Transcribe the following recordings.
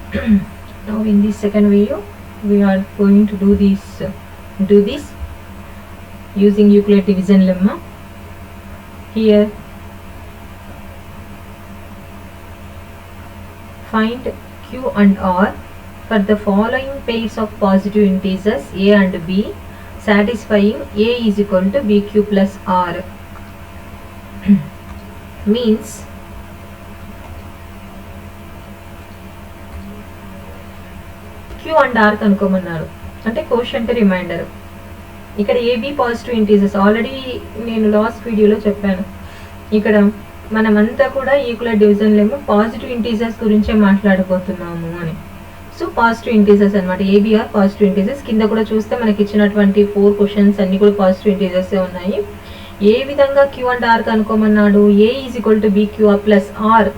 Now in this second video we are going to do this using Euclid division lemma. Here find Q and R for the following pairs of positive integers a and b satisfying a is equal to bq plus r. Means Q and R కనుక్కోమన్నారు అంటే quotient reminder. ఇక్కడ AB positive integers already నేను last వీడియోలో చెప్పాను. ఇక్కడ మనమంతా కూడా equal division లేమో positive integers గురించే మాట్లాడబోతున్నాము అని. సో పాజిటివ్ ఇంటీజర్స్ అనమాట, ఏబిఆర్ పాజిటివ్ ఇంటీజర్స్. కింద కూడా చూస్తే మనకి ఇచ్చినటువంటి 4 క్వశ్చన్స్ అన్ని కూడా పాజిటివ్ ఇంటీజర్సే ఉన్నాయి. ఏ విధంగా క్యూ అండ్ ఆర్ కనుక్కోమన్నాడు, A is equal to B Q R plus R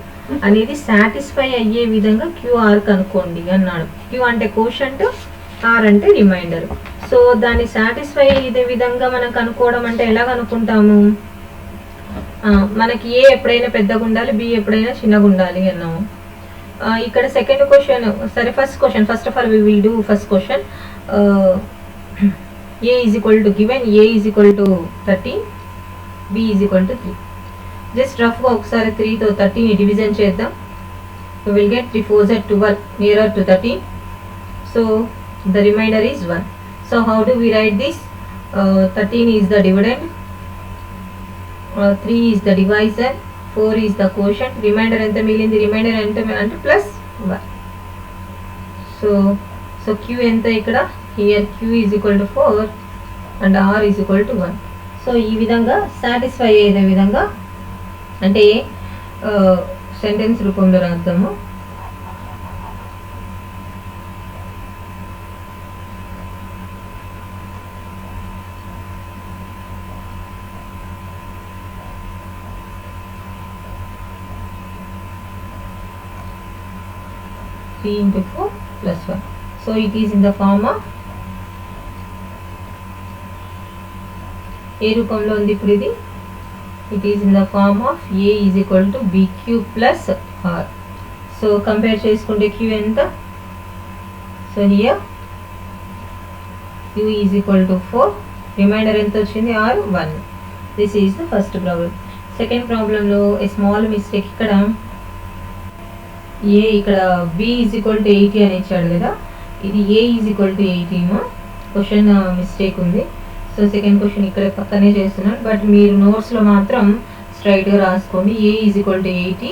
అనేది సాటిస్ఫై అయ్యే విధంగా క్యూఆర్ కనుక్కోండి అన్నాడు. క్యూ అంటే కోషంట్, ఆర్ అంటే రిమైండర్. సో దాన్ని సాటిస్ఫై అయ్యే విధంగా మనం కనుక్కోవడం అంటే ఎలా కనుక్కుంటాము, మనకి ఏ ఎప్పుడైనా పెద్దగా ఉండాలి, బి ఎప్పుడైనా చిన్నగా ఉండాలి అన్నాము. ఇక్కడ సెకండ్ క్వశ్చన్, సరే first of all we will do first question. A is equal to given A is equal to 30, B is equal to 3. Just రఫ్గా ఒకసారి 3తో 30ని డివిజన్ చేద్దాం. We will get 3 4s are 12 nearer to 13. So the remainder is 1. So how do we write this? 13 is the dividend, 3 is the divisor, 4 is the quotient. Remainder enta మిగిలింది, remainder అంటే plus 1. So q enta ikkada, here q is equal to 4 and r is equal to 1. So ఈ విధంగా satisfy అయ్యే విధంగా అంటే sentence రూపంలో రాద్దాము. Three into 4 plus 1. So it is in the form of ఏ రూపంలో ఉంది ఇప్పుడు ఇది, it is in the form of a is equal to bq plus r. So compare చేసుకుంటే q ఎంత, so here q is equal to 4, remainder ఎంత వచ్చింది r 1. This is the first problem. Second ప్రాబ్లంలో a small mistake, ఇక్కడ ఏ ఇక్కడ b is equal to 80 అని ఇచ్చాడు కదా, ఇది a is equal to 18 question mistake ఉంది. సో సెకండ్ క్వశ్చన్ ఇక్కడ పక్కనే చేస్తున్నాను, బట్ మీరు నోట్స్లో మాత్రం స్ట్రైట్గా రాసుకోండి. A is equal to 80,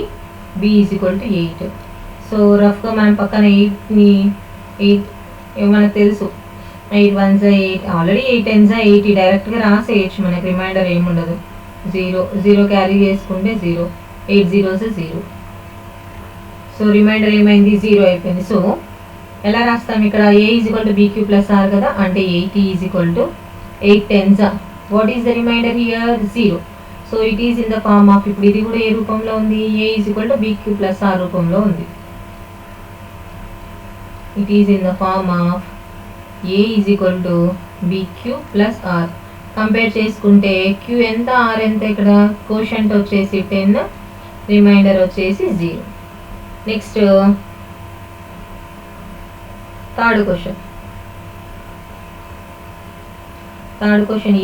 B is equal to 8. So రఫ్గా మనం పక్కన 8ని 8 మనకు తెలుసు, 8 1s 8, ఆల్రెడీ 8 10s 80 డైరెక్ట్గా రాసేయచ్చు, మనకి రిమైండర్ ఏముండదు. 0 క్యారీ చేసుకుంటే 0, 8 zeros 0. సో రిమైండర్ ఏమైంది, 0 అయిపోయింది. సో ఎలా రాస్తాం ఇక్కడ, A is equal to B Q plus R కదా, అంటే 80 is equal to 8 10s. What is the remainder here, 0. So it is in the form of, ఇప్పుడు ఇది కూడా ఏ రూపంలో ఉంది, A is equal to B Q plus R రూపంలో ఉంది. It is in the form of A is equal to B Q plus R. Compare చేసుకుంటే Q ఎంత, ఆర్ ఎంత, ఇక్కడ కోషంట్ వచ్చేసి 10, రిమైండర్ వచ్చేసి 0. Next third question.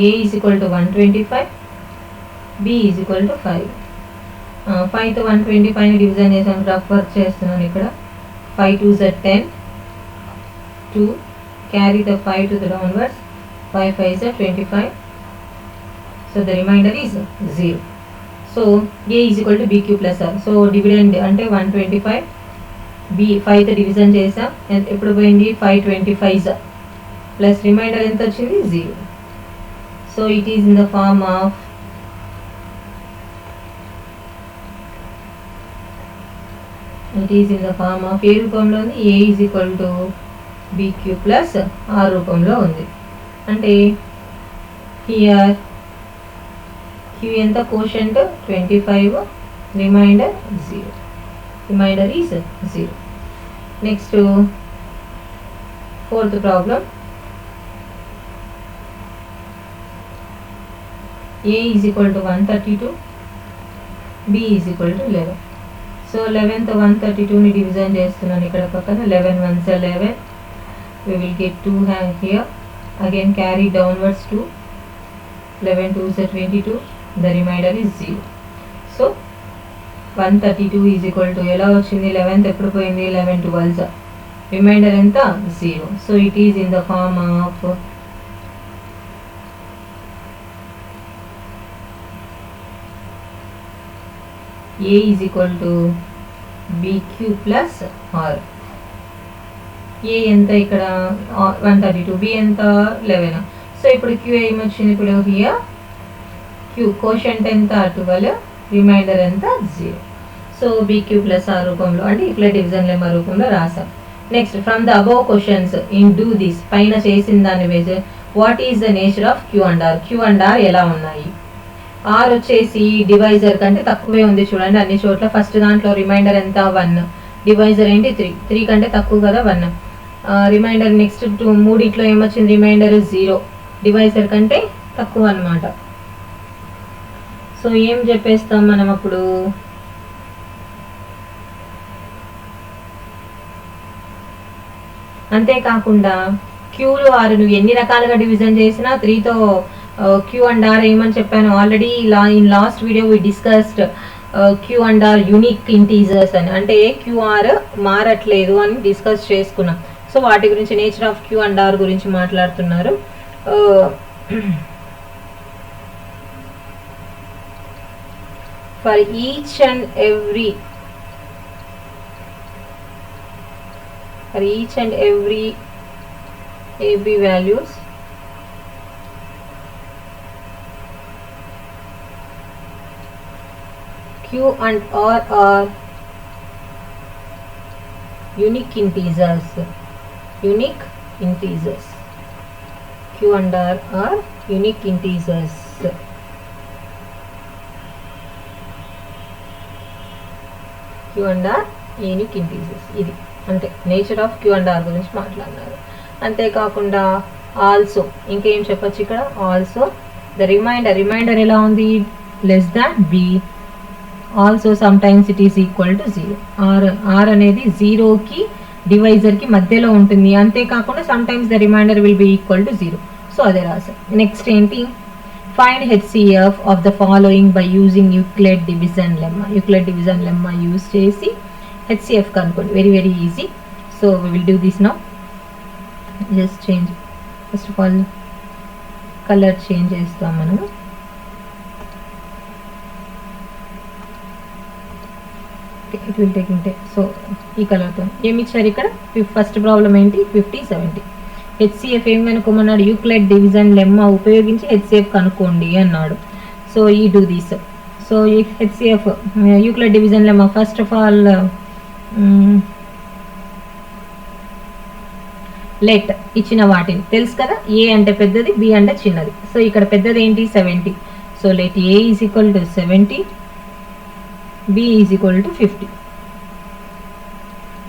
A is equal to 125, B is equal to 5. 5తో 125ని డివిజన్ చేసాను, రఫ్ వర్క్ చేస్తున్నాను ఇక్కడ. 5 2s are 10, 2 carry the 5 to the downwards, 5 5s are 25. So the remainder is 0. So a is equal to bq plus r. So dividend అంటే 125, B 5తో division చేసాం, ఎప్పుడు పోయింది 525s plus remainder ఎంత వచ్చింది 0. So it is in the form of ఏ రూపంలో ఉంది, a is equal to bq plus r రూపంలో ఉంది. అంటే హియర్ q ఎంత, quotient 25, remainder 0. Remainder is 0. Next fourth problem. A is equal to 132, B is equal to 11. So 11th 132ని division చేస్తున్నాను ఇక్కడ పక్కన. 11 1s 11. We will get 2 here. Again carry downwards 2. 11 2s 22. The remainder is 0. So 132 is equal to ఎలా వచ్చింది? 11th ఎప్పుడు పోయింది? 11 12s. Remainder ఎంత? 0. So it is in the form of A is equal to BQ plus R. A ఎంత ఇక్కడ 132, B ఎంత 11. So ఇప్పుడు Q ఏమొచ్చింది? ఇప్పుడు హియర్ Q కోషంట్ ఎంత? 12, రిమైండర్ ఎంత? 0. సో BQ plus R రూపంలో అంటే యూక్లిడ్ డివిజన్ లెమ్మా రూపంలో రాసాం. Next from the above questions in do this, పైన చేసిన దాని base what is the nature of Q and R? Q and R ఎలా ఉన్నాయి? R వచ్చేసి డివైజర్ కంటే తక్కువే ఉంది చూడండి అన్ని చోట్ల. ఫస్ట్ దాంట్లో రిమైండర్ ఎంత? 1. డివైజర్ ఏంటి? 3 కంటే తక్కువ కదా 1. రిమైండర్ నెక్స్ట్ 2 మూడిట్లో ఏమొచ్చింది? రిమైండర్ 0, డివైజర్ కంటే తక్కువ అన్నమాట. సో ఏం చెప్పేస్తాం మనం అప్పుడు? అంతేకాకుండా క్యూలు ఆరు నువ్వు ఎన్ని రకాలుగా డివిజన్ చేసినా 3తో Q and R ఏమని చెప్పాను already in last video we discussed Q and R unique integers అని, అంటే QR మారట్లేదు అని డిస్కస్ చేసుకున్నాం. సో వాటి గురించి nature of Q and R గురించి మాట్లాడుతున్నారు. For each and every AB values Q and R are unique integers. Q and R are unique integers. Q and R unique integers. ఇది అంటే nature of Q and R గురించి మాట్లాడినారు. అంతేకాకుండా also ఇంకేం చెప్పచ్చు ఇక్కడ? ఆల్సో ద రిమైండర్ ఎలా ఉంది? Less than B. Also sometimes it is equal to 0. R అనేది 0కి డివైజర్కి మధ్యలో ఉంటుంది. అంతేకాకుండా sometimes the remainder will be equal to 0. So అదే రాసాం. నెక్స్ట్ ఏంటి? Find HCF of the following by using Euclid division lemma use చేసి HCF కనుక్కోండి. Very very easy. So we will do this now. Just change, first of all color change చేస్తాం మనము. It will take into so ఈ కలర్తో ఏమి ఇచ్చారు ఇక్కడ? First problem ఏంటి? 50 70. HCF ఏం కనుక్కోమన్నాడు? యూక్లిడ్ డివిజన్ లెమ్మా ఉపయోగించి HCF కనుక్కోండి అన్నాడు. సో ఈ డూ దిస్. సో ఈ HCF Euclid division lemma first of all let ఇచ్చిన వాటిని తెలుసు కదా, A అంటే పెద్దది, B అంటే చిన్నది. సో ఇక్కడ పెద్దది ఏంటి? 70. So let A is equal to 70, B is equal to 50.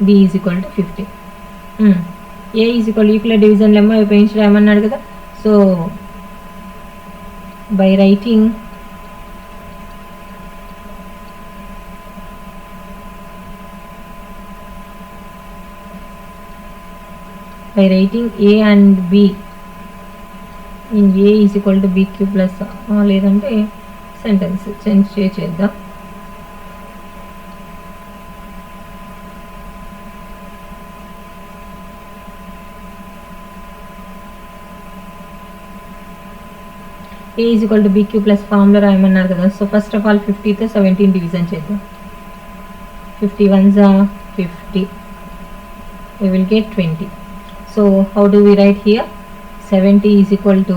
B is equal to 50. A is equal Euclid division lemma ఉపయోగించడం ఏమన్నాడు కదా. So by writing A and B in A is equal to BQ plus లేదంటే sentence change చేద్దాం. A is equal to BQ plus formula రాయమన్నారు కదా. So first of all 50తో 17 division చేద్దాం. 51s are 50. We will get 20. So how do we write here? 70 is equal to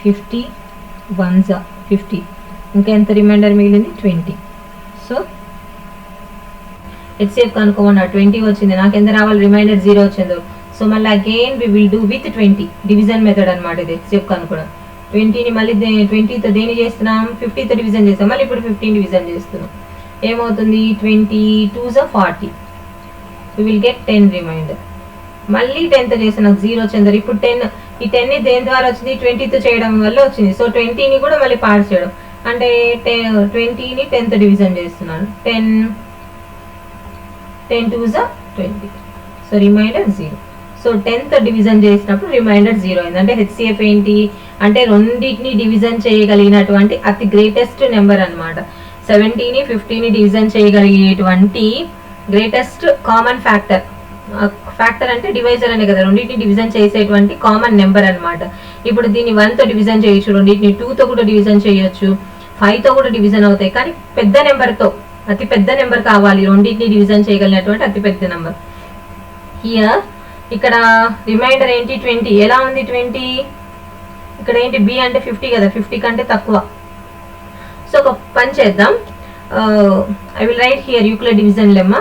50, 1s are 50. ఇంకా ఎంత reminder మిగిలింది? 20. So HCF కనుక్కోమన్నాడు. 20 వచ్చింది, నాకు ఎంత రావాలి? రిమైండర్ 0 వచ్చిందో. సో మళ్ళీ again we will do with 20 division method అనమాట ఇది. HCF కనుక్కోవడం 20ని మళ్ళీ 20తో దేని చేస్తున్నాం? 50తో డివిజన్ చేస్తాం. మళ్ళీ ఇప్పుడు 15 డివిజన్ చేస్తున్నాం. ఏమవుతుంది? 22s are 40. We will get 10 remainder. మళ్ళీ 10తో చేస్తే నాకు 0 వచ్చింది. ఇప్పుడు 10 ఈ 10ని దేని ద్వారా వచ్చింది? 20తో చేయడం వల్ల వచ్చింది. సో 20ని కూడా మళ్ళీ పార్ట్ చేయడం అంటే 20ని 10th డివిజన్ చేస్తున్నాను. 10 2s 20. So remainder 0. So 10th division చేసినప్పుడు రిమైండర్ 0 అయింది. అంటే హెచ్సిఎఫ్ ఏంటి అంటే రెండింటిని డివిజన్ చేయగలిగినటువంటి అతి గ్రేటెస్ట్ నెంబర్ అనమాట. 70ని 50ని డివిజన్ చేయగలిగేటువంటి గ్రేటెస్ట్ కామన్ ఫ్యాక్టర్. ఫ్యాక్టర్ అంటే డివైజర్ అనే కదా, రెండింటిని డివిజన్ చేసేటువంటి కామన్ నెంబర్ అనమాట. ఇప్పుడు దీన్ని 1తో డివిజన్ చేయొచ్చు, రెండింటిని 2తో కూడా డివిజన్ చేయొచ్చు, 5తో కూడా డివిజన్ అవుతాయి. కానీ పెద్ద నెంబర్తో, అతి పెద్ద నెంబర్ కావాలి రెండింటిని డివిజన్ చేయగలిగినటువంటి అతి పెద్ద నెంబర్. హియర్ ఇక్కడ రిమైండర్ ఏంటి 20. ఎలా ఉంది 20? ఇక్కడ ఏంటి బి అంటే 50 కదా, 50 కంటే తక్కువ. సో ఒక పని చేద్దాం, I will write here Euclid division lemma.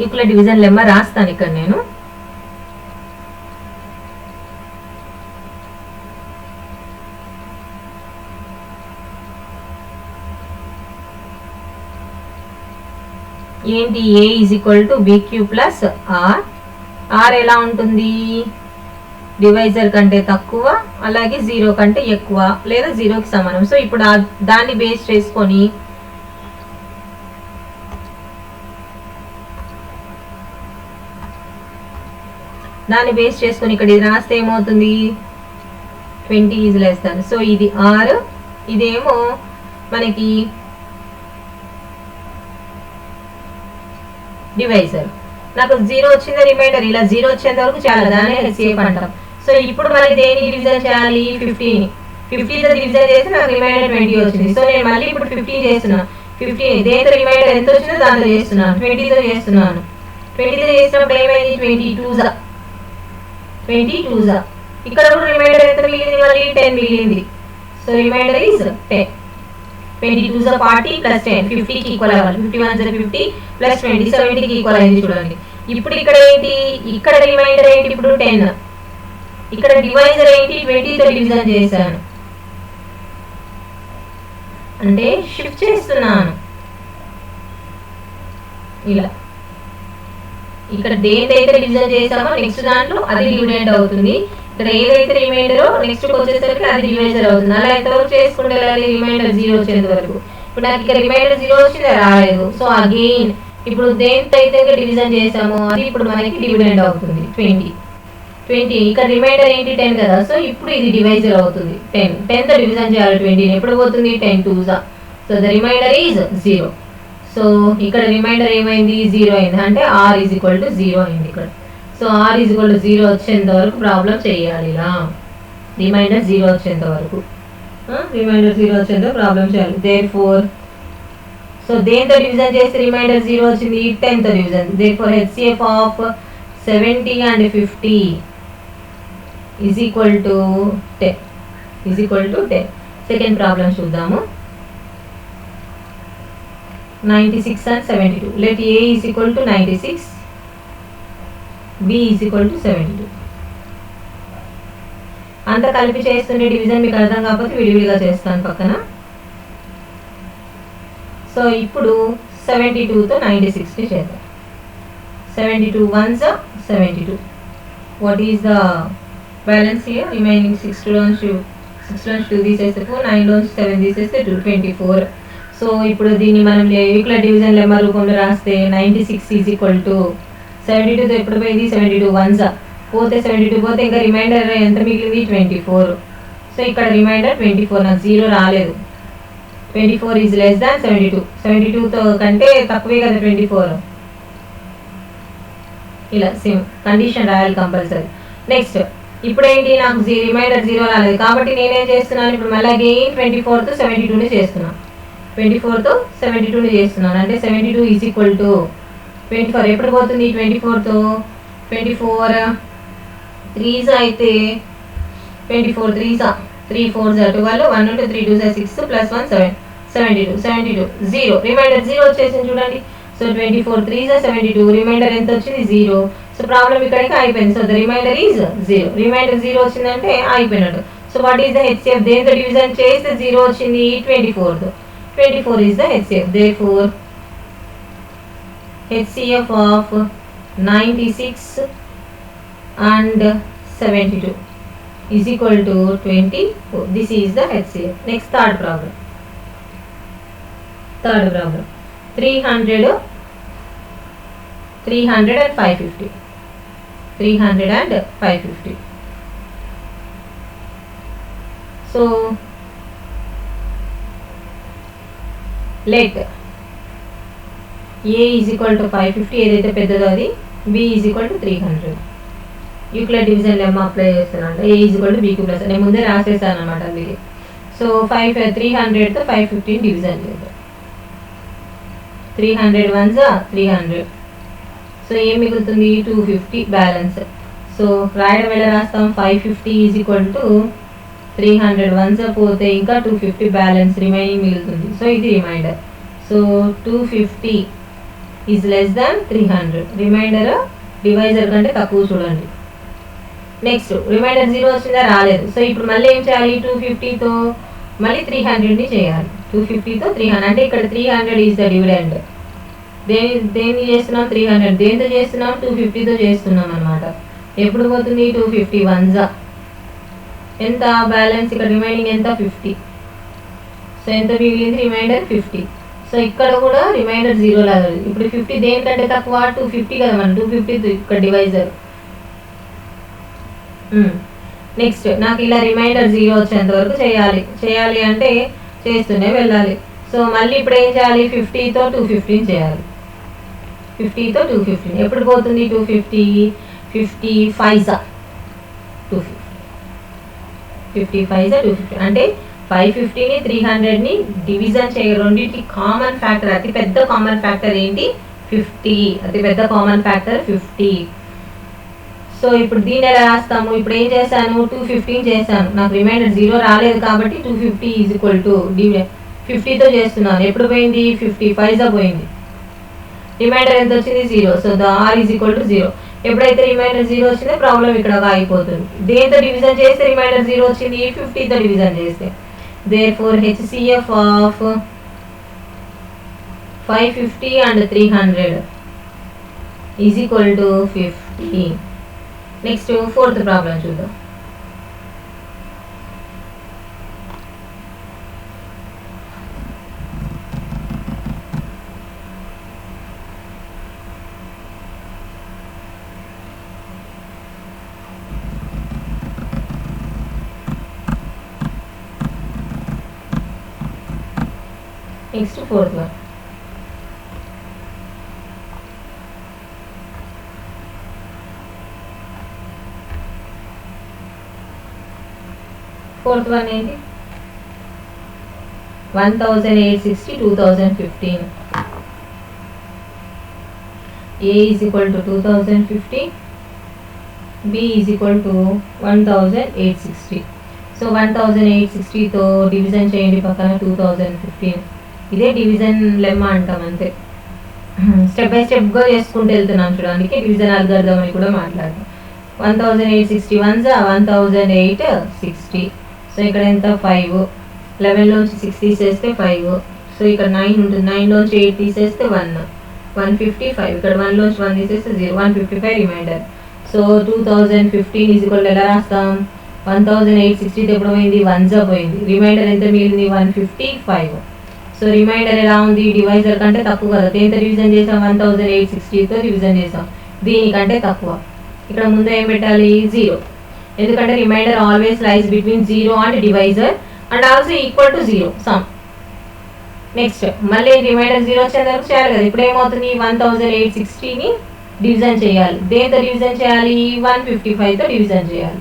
Euclid division lemma రాస్తాను ఇక్కడ నేను. ఏంటి a = bq plus R. R ఎలా ఉంటుంది? డివైజర్ కంటే తక్కువ, అలాగే 0 కంటే ఎక్కువ లేదా 0కి సమానం. సో ఇప్పుడు దాన్ని బేస్ చేసుకొని ఇక్కడ ఇది రాస్తే ఏమవుతుంది? 20 ఈజ్ లెస్ దాన్. సో ఇది ఆర్, ఇదేమో మనకి డివైజర్. నాకు 0 వచ్చింది రిమైండర్. ఇలా 0 వచ్చేంత వరకు చాలా, దాన్ని హెచ్సిఎఫ్ అంటాం. సో ఇప్పుడు మళ్ళీ దేని డివిజన్ చేయాలి? 50ని 50తో డివిజన్ చేసి నాకు రిమైండర్ 20 వచ్చింది. సో నేను మళ్ళీ ఇప్పుడు 15 చేస్తున్నాను. 15 దేంతో రిమైండర్ ఎంత వచ్చిందో దాంతో చేస్తున్నాను, 20తో చేస్తున్నాను. 20తో చేసినప్పుడు ఏమైంది? 22s. ఇక్కడ కూడా రిమైండర్ ఎంత మిగిలింది? మళ్ళీ 10 మిగిలింది. So remainder is 10. 22s 40 plus 10 50కి ఈక్వల్ అవ్వాలి. 51s 50 ప్లస్ 20 70కి ఈక్వల్ అయింది చూడండి. ఇప్పుడు ఇక్కడ ఏంటి? ఇక్కడ రిమైండర్ ఏంటి? ఇప్పుడు 10. ఇక్కడ డివైజర్ ఏంటి? 20తో డివిజన్ చేశాను, అంటే షిఫ్ట్ చేస్తున్నాను ఇలా. ఇక్కడ దేనిదైతే డివిజన్ చేసామో నెక్స్ట్ దాంట్లో అది డివిడెండ్ అవుతుంది. ఇక్కడ ఏదైతే రిమైండరో నెక్స్ట్ వచ్చేసరికి అది డివైజర్ అవుతుంది. అలా ఎంతవరకు చేసుకుంటే వెళ్ళాలి? రిమైండర్ 0 వచ్చేంత వరకు. ఇప్పుడు నాకు ఇక్కడ రిమైండర్ 0 వచ్చింది, రాలేదు. సో అగైన్ ఇప్పుడు దేంతో అయితే డివిజన్ చేసామో అది ఇప్పుడు మనకి డివిడెండ్ అవుతుంది 20. ఇక్కడ రిమైండర్ ఏంటి? 10 కదా. సో ఇప్పుడు ఇది డివైజర్ అవుతుంది 10. 10తో డివిజన్ చేయాలి 20. ఎప్పుడు పోతుంది? 10 2s. So the remainder is 0. So ఇక్కడ రిమైండర్ ఏమైంది? 0 అయింది. అంటే r = 0 అయింది ఇక్కడ. సో r = 0 వచ్చేంత వరకు ప్రాబ్లం చేయాలి. ఇలా రిమైండర్ 0 వచ్చేంత వరకు ప్రాబ్లం చేయాలి. దేర్ఫోర్ సో దేంతో డివిజన్ చేసి రిమైండర్ 0 వచ్చింది? 10తో division. Therefore HCF of 70 and 50 is equal to 10. Second problem చూద్దాము. 96 and 72. Let a is equal to 96, b is equal to 72. అంత కలిపి చేస్తుండే డివిజన్ మీకు అర్థం కాకపోతే విడివిడిగా చేస్తాను పక్కన. సో ఇప్పుడు 72తో 96ని చేద్దాం. 72 1s 72. What is the balance here? Remaining 6 loans 2 తీసేస్తే 4, 9 loans 7 తీసేస్తే 2, 24. సో ఇప్పుడు దీన్ని మనం యూక్లిడ్ డివిజన్ లెమ్మా రూపంలో రాస్తే 96 ఈజ్ ఈక్వల్ టు 72తో ఎప్పుడు పోయింది? 72 1s పోతే 72 పోతే ఇంకా రిమైండర్ ఎంత మిగిలింది? 24. సో ఇక్కడ రిమైండర్ 24. నాకు 0 రాలేదు. 24 ఈజ్ లెస్ దాన్ 72. 72తో కంటే తక్కువే కదా 24. ఇలా సేమ్ కండిషన్ రాయాలి కంపల్సరీ. నెక్స్ట్ ఇప్పుడు ఏంటి? నాకు రిమైండర్ 0 రాలేదు కాబట్టి నేనేం చేస్తున్నాను? ఇప్పుడు మళ్ళీ అగైన్ 24తో 72ని చేస్తున్నాను. 24తో 72ని చేస్తున్నాను. అంటే 72 ఈజ్ ఈక్వల్ టు 24. ఎప్పుడు పోతుంది? 24తో 24 3s అయితే 24 3s 3 4s 12 1 2 3 2 6 ప్లస్ 1 7 72 0. రిమైండర్ 0 వచ్చేసింది చూడండి. So 24 3s 72. రిమైండర్ ఎంత వచ్చింది? 0. సో ప్రాబ్లం ఇక్కడికి అయిపోయింది. So the remainder is 0. Remainder 0 వచ్చిందంటే అయిపోయినట్టు. So what is the HCF? దేంతో డివిజన్ చేస్తే 0 వచ్చింది? 24తో. 24 is the HCF. Therefore, HCF of 96 and 72 is equal to 24. This is the HCF. Next, third problem. 300 and 550. 300 and 550. So let A is equal to 550 ఏదైతే పెద్దదో అది, B is equal to 300. Euclid division lemma apply చేస్తానంట. A is equal to B cube plus నేను ముందే రాసేసాను అనమాట అందుకే. So 300తో 550 division చేద్దాం. 300 1s 300. So ఏం మిగులుతుంది 250 బ్యాలెన్స్. సో రాయడం ఎలా రాస్తాం 550 ఈజ్ ఈక్వల్ టు 300 1s పోతే ఇంకా 250 బ్యాలెన్స్ రిమైనింగ్ మిగులుతుంది. సో ఇది remainder. So 250 is less than 300. Remainder divisor కంటే తక్కువ చూడండి. నెక్స్ట్ రిమైండర్ 0 వచ్చిందా రాలేదు. సో ఇప్పుడు మళ్ళీ ఏం చేయాలి 250తో మళ్ళీ 300ని చేయాలి. 250తో 300 అంటే ఇక్కడ 300 ఈజ్ ద డివిడెండ్. దేన్ని చేస్తున్నాం 300 దేంతో చేస్తున్నాం 250తో చేస్తున్నాం అనమాట. ఎప్పుడు పోతుంది 250 1s ఎంత బ్యాలెన్స్ ఇక్కడ రిమైనింగ్ ఎంత 50. సో ఎంత మిగిలింది రిమైండర్ 50. సో ఇక్కడ కూడా రిమైండర్ 0 లాగా. ఇప్పుడు 50 దేనికంటే తక్కువ 250 కదా మనం 250 ఇక్కడ డివైజర్. నెక్స్ట్ నాకు ఇలా రిమైండర్ 0 వచ్చేంత వరకు చేయాలి అంటే చేస్తూనే వెళ్ళాలి. సో మళ్ళీ ఇప్పుడు ఏం చేయాలి 50తో 215 చేయాలి. 50తో 215 ఎప్పుడు పోతుంది 250 55 250 55 250 అంటే 550ని 300ని డివిజన్ రెండింటికి కామన్ ఫ్యాక్టర్ అతి పెద్ద కామన్ ఫ్యాక్టర్ ఏంటి 50. అతి పెద్ద కామన్ ఫ్యాక్టర్ 50. సో ఇప్పుడు దీన్ని ఎలా రాస్తాము ఇప్పుడు ఏం చేశాను 215 చేశాను. నాకు రిమైండర్ 0 రాలేదు కాబట్టి 250 ఈజ్ ఈక్వల్ టు 50తో చేస్తున్నాను. ఎప్పుడు పోయింది 55 పోయింది. రిమైండర్ ఎంత వచ్చింది 0. So the R is equal to 0. ఎప్పుడైతే రిమైండర్ 0 వచ్చిందో ప్రాబ్లం ఇక్కడ ఆగిపోతుంది. దేంతో డివిజన్ చేస్తే రిమైండర్ 0 వచ్చింది 50తో డివిజన్ చేస్తే. Therefore HCF of 550 and 300 is equal to 50. Next fourth problem చూద్దాం. నెక్స్ట్ ఫోర్త్ వన్ ఏంటి 1860 2015. A is equal to 2050, B is equal to 1860. So 1860తో డివిజన్ చేయండి పక్కన 2015. ఇదే డివిజన్ లెమ్మ అంటాం అంతే. స్టెప్ బై స్టెప్గా చేసుకుంటూ వెళ్తున్నాం చూడడానికి డివిజన్ అల్గారిథం అని కూడా మాట్లాడతాం. 1860 1s 1860. సో ఇక్కడ ఎంత 5. 11లోంచి 6 తీసేస్తే 5. సో ఇక్కడ 9 ఉంటుంది. 9లోంచి 8 తీసేస్తే 1 155. ఇక్కడ 1లోంచి 1 తీసేస్తే 0 155 రిమైండర్. సో 2015 ఈజ్ ఈక్వల్ ఎలా రాస్తాం 1860 ఎప్పుడు పోయింది 1s పోయింది. రిమైండర్ ఎంత మిగిలింది 155. సో రిమైండర్ ఎలా ఉంది డివైజర్ కంటే తక్కువ కదా. దేంతో డివిజన్ చేసాం 1860తో డివిజన్ చేసాం. దీనికంటే తక్కువ. ఇక్కడ ముందు ఏం పెట్టాలి 0. ఎందుకంటే remainder always lies between 0 and divisor and also equal to 0 some. Next మళ్ళీ రిమైండర్ 0 వచ్చేంత వరకు చేయాలి కదా. ఇప్పుడు ఏమవుతుంది 1860ని డివిజన్ చేయాలి. దేంతో డివిజన్ చేయాలి 155తో డివిజన్ చేయాలి.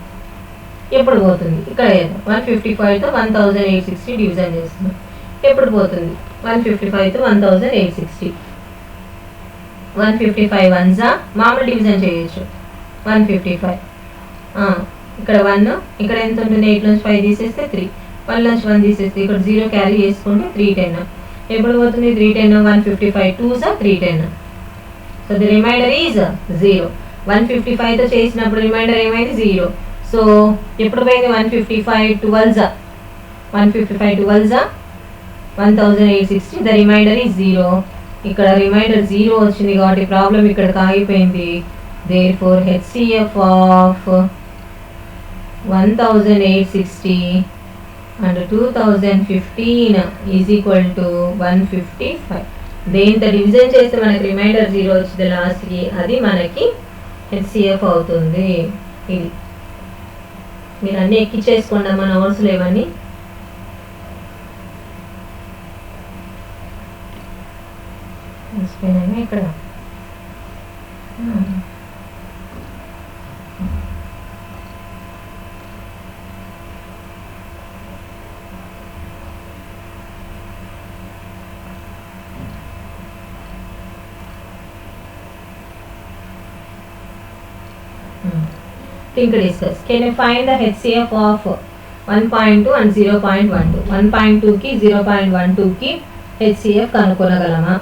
ఎప్పుడు పోతుంది ఇక్కడ 155తో 1860 డివిజన్ చేస్తున్నాం. ఎప్పుడు పోతుంది 155తో 1860. 155 1s మామూలు డివిజన్ చేయొచ్చు 155. ఇక్కడ 1 ఇక్కడ ఎంత ఉంటుంది 8లోంచి 5 తీసేస్తే 3 1లోంచి 1 తీసేస్తే ఇక్కడ 0 క్యారీ చేసుకుంటే 310. ఎప్పుడు పోతుంది 310 155 2s 310. So the remainder is 0. 155తో చేసినప్పుడు రిమైండర్ ఏమైంది 0. సో ఎప్పుడు పోయింది 155 12s 1860. The remainder is 0. ఇక్కడ రిమైండర్ 0 వచ్చింది కాబట్టి ప్రాబ్లం ఇక్కడ ఆగిపోయింది. Therefore HCF of 1860 and 2015 is equal to 155. దేంతో డివిజన్ చేస్తే మనకి రిమైండర్ 0 వచ్చింది లాస్ట్కి, అది మనకి హెచ్సిఎఫ్ అవుతుంది. ఇది మీరు అన్నీ ఎక్కించేసుకోండి మన నోట్స్లో ఇవన్నీ. ఇక్కడ think discuss. Can you find the HCF of 1.2 and 0.12? 1.2 కి 0.12 కి HCF కనుక్కోగలమా?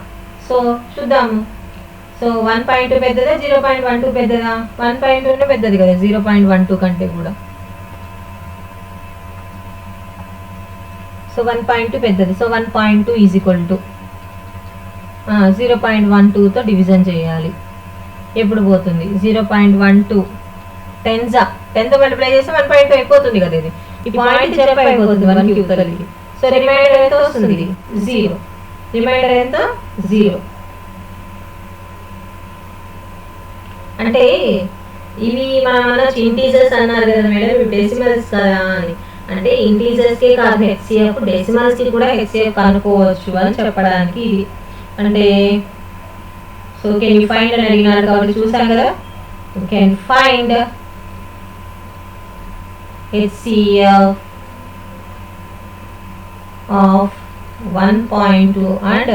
సో చూద్దాము. సో 1.2 పెద్దదా 0.12 పెద్దదా? 1.2 పెద్దది కదా 0.12 కంటే కూడా. సో 1.2 పెద్దది. సో 1.2 ఈజ్ ఈక్వల్ టు 0.12తో డివిజన్ చేయాలి. ఎప్పుడు పోతుంది? 0.12 10తో మల్టిప్లై చేస్తే 1.2 అయిపోతుంది కదా. ఇది ఈ పాయింట్ చెప్ప అయిపోతుంది 1 కి ఉత్తరకి. సో రిమైండర్ ఎంత వస్తుంది? 0. రిమైండర్ ఎంత? 0. అంటే ఇవి మన ఇంటీజర్స్ అన్నారు కదా మేడం, ఇవి డెసిమల్స్ కదా అని. అంటే ఇంటీజర్స్కే కాదు హెచ్సిఎఫ్, డెసిమల్స్కి కూడా హెచ్సిఎఫ్ కనుక్కోవచ్చు అని చెప్పడానికి ఇది. అంటే సో కెన్ యూ ఫైండ్ అని అడిగినాడు కాబట్టి చూసాం కదా. Can find HCF of 1.2 and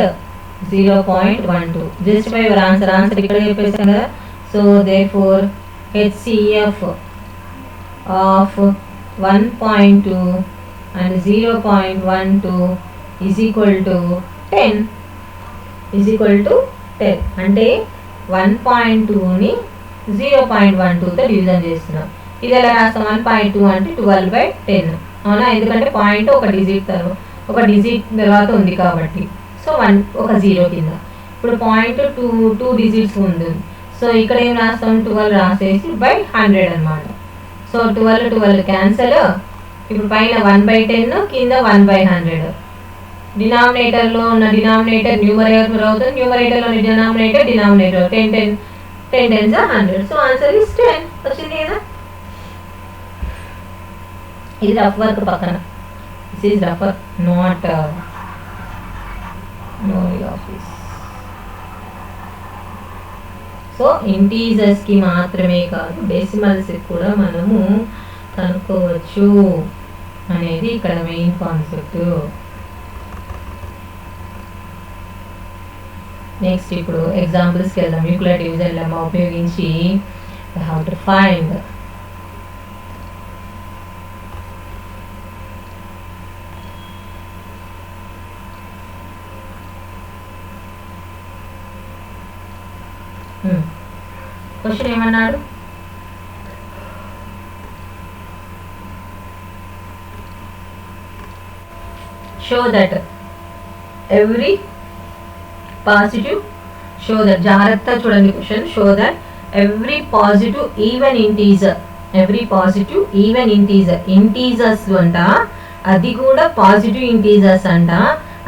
0.12. Just by your answer ఇక్కడ చెప్పేసాం కదా. So therefore HCF of 1.2 and 0.12 is equal to 10. అంటే 1.2ని 0.12తో డివిజన్ చేస్తున్నాం. ఇది ఎలా రాస్తాం? 1.2 అంటే 12/10 అవునా? ఎందుకంటే పాయింట్ ఒక డిజిట్ తర్వాత ఉంది కాబట్టి. సో ఒక 0 కింద. ఇప్పుడు పాయింట్ 2 డిజిట్స్ ఉంది. సో ఇక్కడ ఏం రాస్తాం? 12 రాసేసి బై 100 అనమాట. So 12 cancel. ఇప్పుడు పైన 1/10 కింద 1/100. డినామినేటర్లో ఉన్న డినామినేటర్ న్యూమరేటర్ అవుతుంది, న్యూమరేటర్లో ఉన్న డినామినేటర్ 10 10 100. సో ఆన్సర్ ఇస్ 10 వచ్చింది కదా. ఇది రఫ్ వర్క్ పక్కన. This is rough work, not no office. So ఇంటీజర్స్కి మాత్రమే కాదు డెసిమల్స్కి కూడా మనము కనుక్కోవచ్చు అనేది ఇక్కడ మెయిన్ కాన్సెప్ట్. నెక్స్ట్ ఇప్పుడు ఎగ్జాంపుల్స్కి వెళ్దాం. న్యూక్లియర్ డివిజన్ లెమ్మా ఉపయోగించి హౌ టు ఫైండ్. క్వశ్చన్ ఏమన్నాడు? Show that every positive, show that జాగ్రత్త చూడండి question. Show that every positive even integer integers అంట, అది కూడా పాజిటివ్ ఇంటీజర్స్ అంట.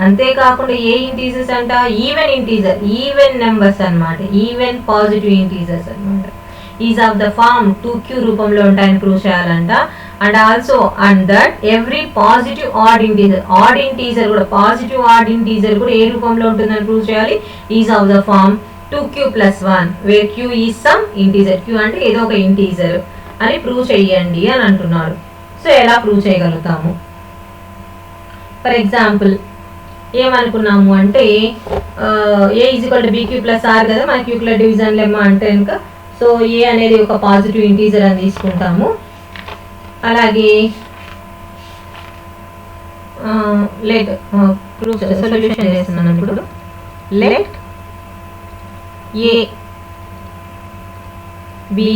అంతేకాకుండా ఏ ఇంటీజర్స్ అంట? ఈవెన్ నెంబర్స్ అనమాట, ఈవెన్ పాజిటివ్ ఇంటీజర్స్ అనమాట. Is of the form 2q రూపంలో ఉంటాయని ప్రూవ్ చేయాలంట. And also and that every positive odd integer కూడా, పాజిటివ్ ఆడ్ ఇంటీజర్ కూడా ఏ రూపంలో ఉంటుందని ప్రూవ్ చేయాలి? Is of the form 2q + 1 where q is some integer. q అంటే ఏదో ఒక ఇంటీజర్ అని ప్రూవ్ చేయండి అని అంటున్నాడు. సో ఎలా ప్రూవ్ చేయగలుగుతాము? ఫర్ ఎగ్జాంపుల్ ఏమనుకున్నాము అంటే A is equal to bq + r కదా మనకి న్యూక్లియర్ డివిజన్ లెమ్మా అంటే కనుక. సో ఏ అనేది ఒక పాజిటివ్ ఇంటీజర్ అని తీసుకుంటాము. అలాగే లెట్ సొల్యూషన్ చేస్తున్నాను ఇప్పుడు. Let A be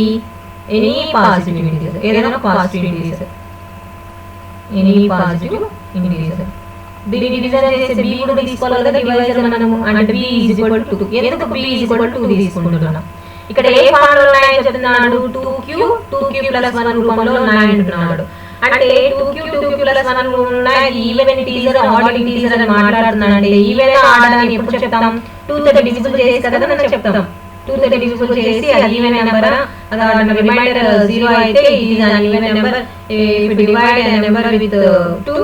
any positive integer, ఏదైనా positive integer, any positive integer. దీన్ని డివిజన్ చేసే బి కూడా తీసుకోవాలి కదా డివైజర్ మనము. అంటే b ఈజ్ ఈక్వల్ టు 2. ఎందుకు b ఈజ్ ఈక్వల్ టు 2 తీసుకుంటున్నాం? ఇక్కడ ఏ ఫామ్ లో ఉన్నాయని చెప్తున్నాడు, 2q ప్లస్ 1 రూపంలో ఉన్నాయని అంటున్నాడు. అంటే 2q ప్లస్ 1 ఉన్నాయి, ఈవెన్ ఇంటీజర్ ఆడ్ ఇంటీజర్ అని మాట్లాడుతున్నాడు. అంటే ఈవెన్ ఆడ్ అని ఎప్పుడు చెప్తాం, 2 తోటి డివిజిబుల్ చేసి కదా మనం చెప్తాం. 2 తోటి డివిజిబుల్ చేసి అది ఈవెన్ నెంబర్, అది రిమైండర్ 0 అయితే it is an even number. If divide a number with 2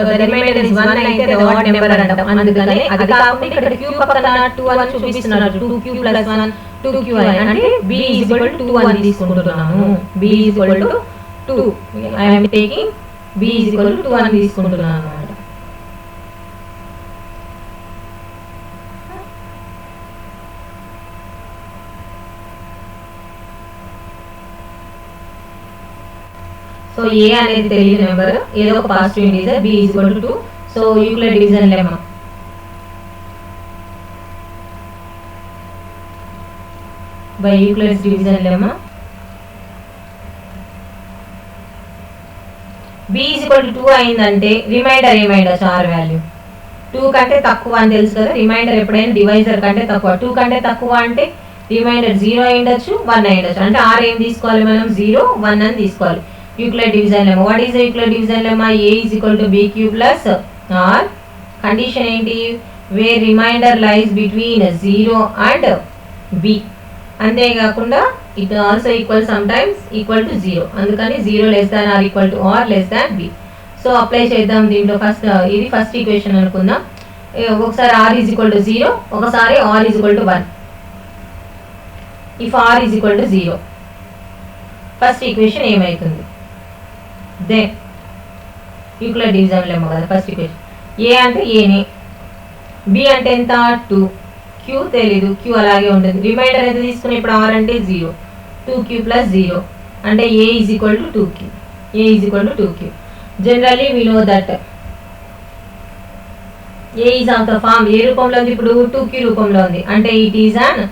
the remainder is 1 అయితే అది ఆడ్ నెంబర్ అంటాం. అందుకని అది కాకుండా ఇక్కడ q పక్కన 2 అని చూపిస్తున్నాడు, 2q ప్లస్ 1 2q అంటే b is equal to 2 అని తీసుకుంటున్నాను. b is equal to 2, I am taking b is equal to 2 అని తీసుకుంటున్నాను అన్నమాట. సో a అనేది తెలియని నెంబర్, ఏదో ఒక positive integer, b is equal to 2. So Euclid division lemma by Euclid's division lemma b is equal to 2 అయిందంటే reminder ఏమైందో are value 2 కంటే తక్కువ అని తెలుసు కదా. రిమైండర్ ఎప్పుడైనా డివైజర్ కంటే తక్కువ, 2 కంటే తక్కువ అంటే రిమైండర్ 0 అయ్యిండొచ్చు, 1 అయ్యిండొచ్చు. అంటే ఆర్ ఏం తీసుకోవాలి మనం, 0 1 అని తీసుకోవాలి. Euclid division lemma. What is the Euclid division lemma? A is equal to BQ plus R. Condition ఏంటి, where remainder lies between 0 and B. అంతేకాకుండా it also equals sometimes equal to 0. అందుకని 0 less than or equal to or less than B. So apply చేద్దాం దీంట్లో. First ఇది first equation అనుకుందాం. ఒకసారి r is equal to 0, ఒకసారి r is equal to 1. If r is equal to 0, first equation ఏమవుతుంది, then Euclid division lemma కదా first equation. ఏ అంటే ఏనే, బి అంటే ఎంత 2, క్యూ తెలీదు, క్యూ అలాగే ఉంటుంది. రిమైండర్ ఎంత తీసుకుని ఇప్పుడు ఆర్ అంటే 0, 2q ప్లస్ 0 అంటే A is equal to 2q. A is equal to 2q. Generally we know that A is of the form, ఏ రూపంలో ఉంది ఇప్పుడు 2q రూపంలో ఉంది. అంటే it is an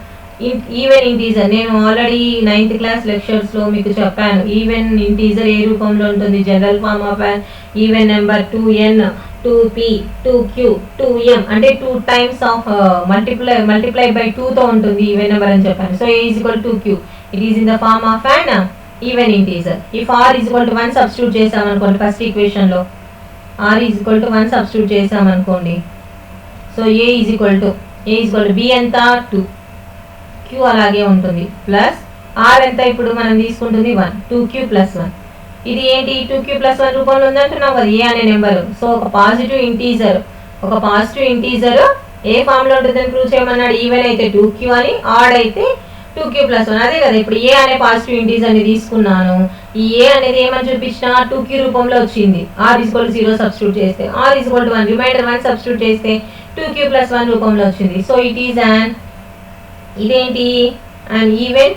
even integer. నేను ఆల్రెడీ 9th క్లాస్ లెక్చర్స్ లో మీకు చెప్పాను, ఈవెన్ ఇంటీజర్ ఏ రూపంలో ఉంటుంది, general form of an even number 2n 2p 2q 2m అంటే 2 టైమ్స్ ఆఫ్ మల్టిప్లై బై 2 తో ఉంటుంది ఈవెన్ నెంబర్ అని చెప్పాను. So a is equal to 2q, it is in the form of an even integer. If r is equal to 1 substitute చేసామనుకోండి first equation లో, r is equal to 1 substitute చేసామనుకోండి, so a is equal to b ఎంత 2, q అలాగే ఉంటుంది, plus r ఎంత ఇప్పుడు మనం తీసుకుంటుంది 1, 2q ప్లస్ 1. ఇది ఏంటి 2q ప్లస్ 1 రూపంలో ఉందంటున్నాం కదా, ఏ అనే నెంబర్. సో ఒక పాజిటివ్ ఇంటీజర్ ఏ ఫామ్ లో ఉంటుందని ప్రూవ్ చేయమన్నాడు. ఈవెన్ అయితే 2q అని, ఆడ్ అయితే 2q ప్లస్ 1. అదే కదా ఇప్పుడు ఏ అనే పాజిటివ్ ఇంటీజర్ ని తీసుకున్నాను. ఈ ఏ అనేది ఏమని చూపించిన 2q రూపంలో వచ్చింది. r is equal to 0 substitute చేస్తే, r is equal to 1, remainder 1 substitute చేస్తే 2q ప్లస్ 1 రూపంలో వచ్చింది. సో ఇట్ ఈస్ అన్, ఇదేంటి and even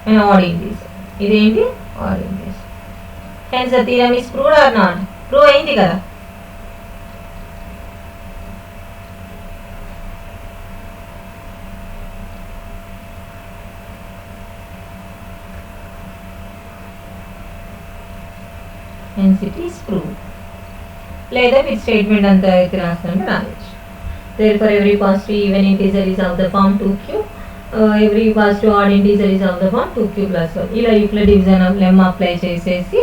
and odd integer. ఇదేంటి odd integer. Hence the theorem is proved or not? Prove అయింది కదా. Hence it is proved. లేదా మీరు statement అంతా అయితే రాస్తాను రాయొచ్చు. Therefore every positive even integer is of the form 2q, every positive odd integer is of the form 2q plus 1. ఇలా Euclid division lemma apply చేసేసి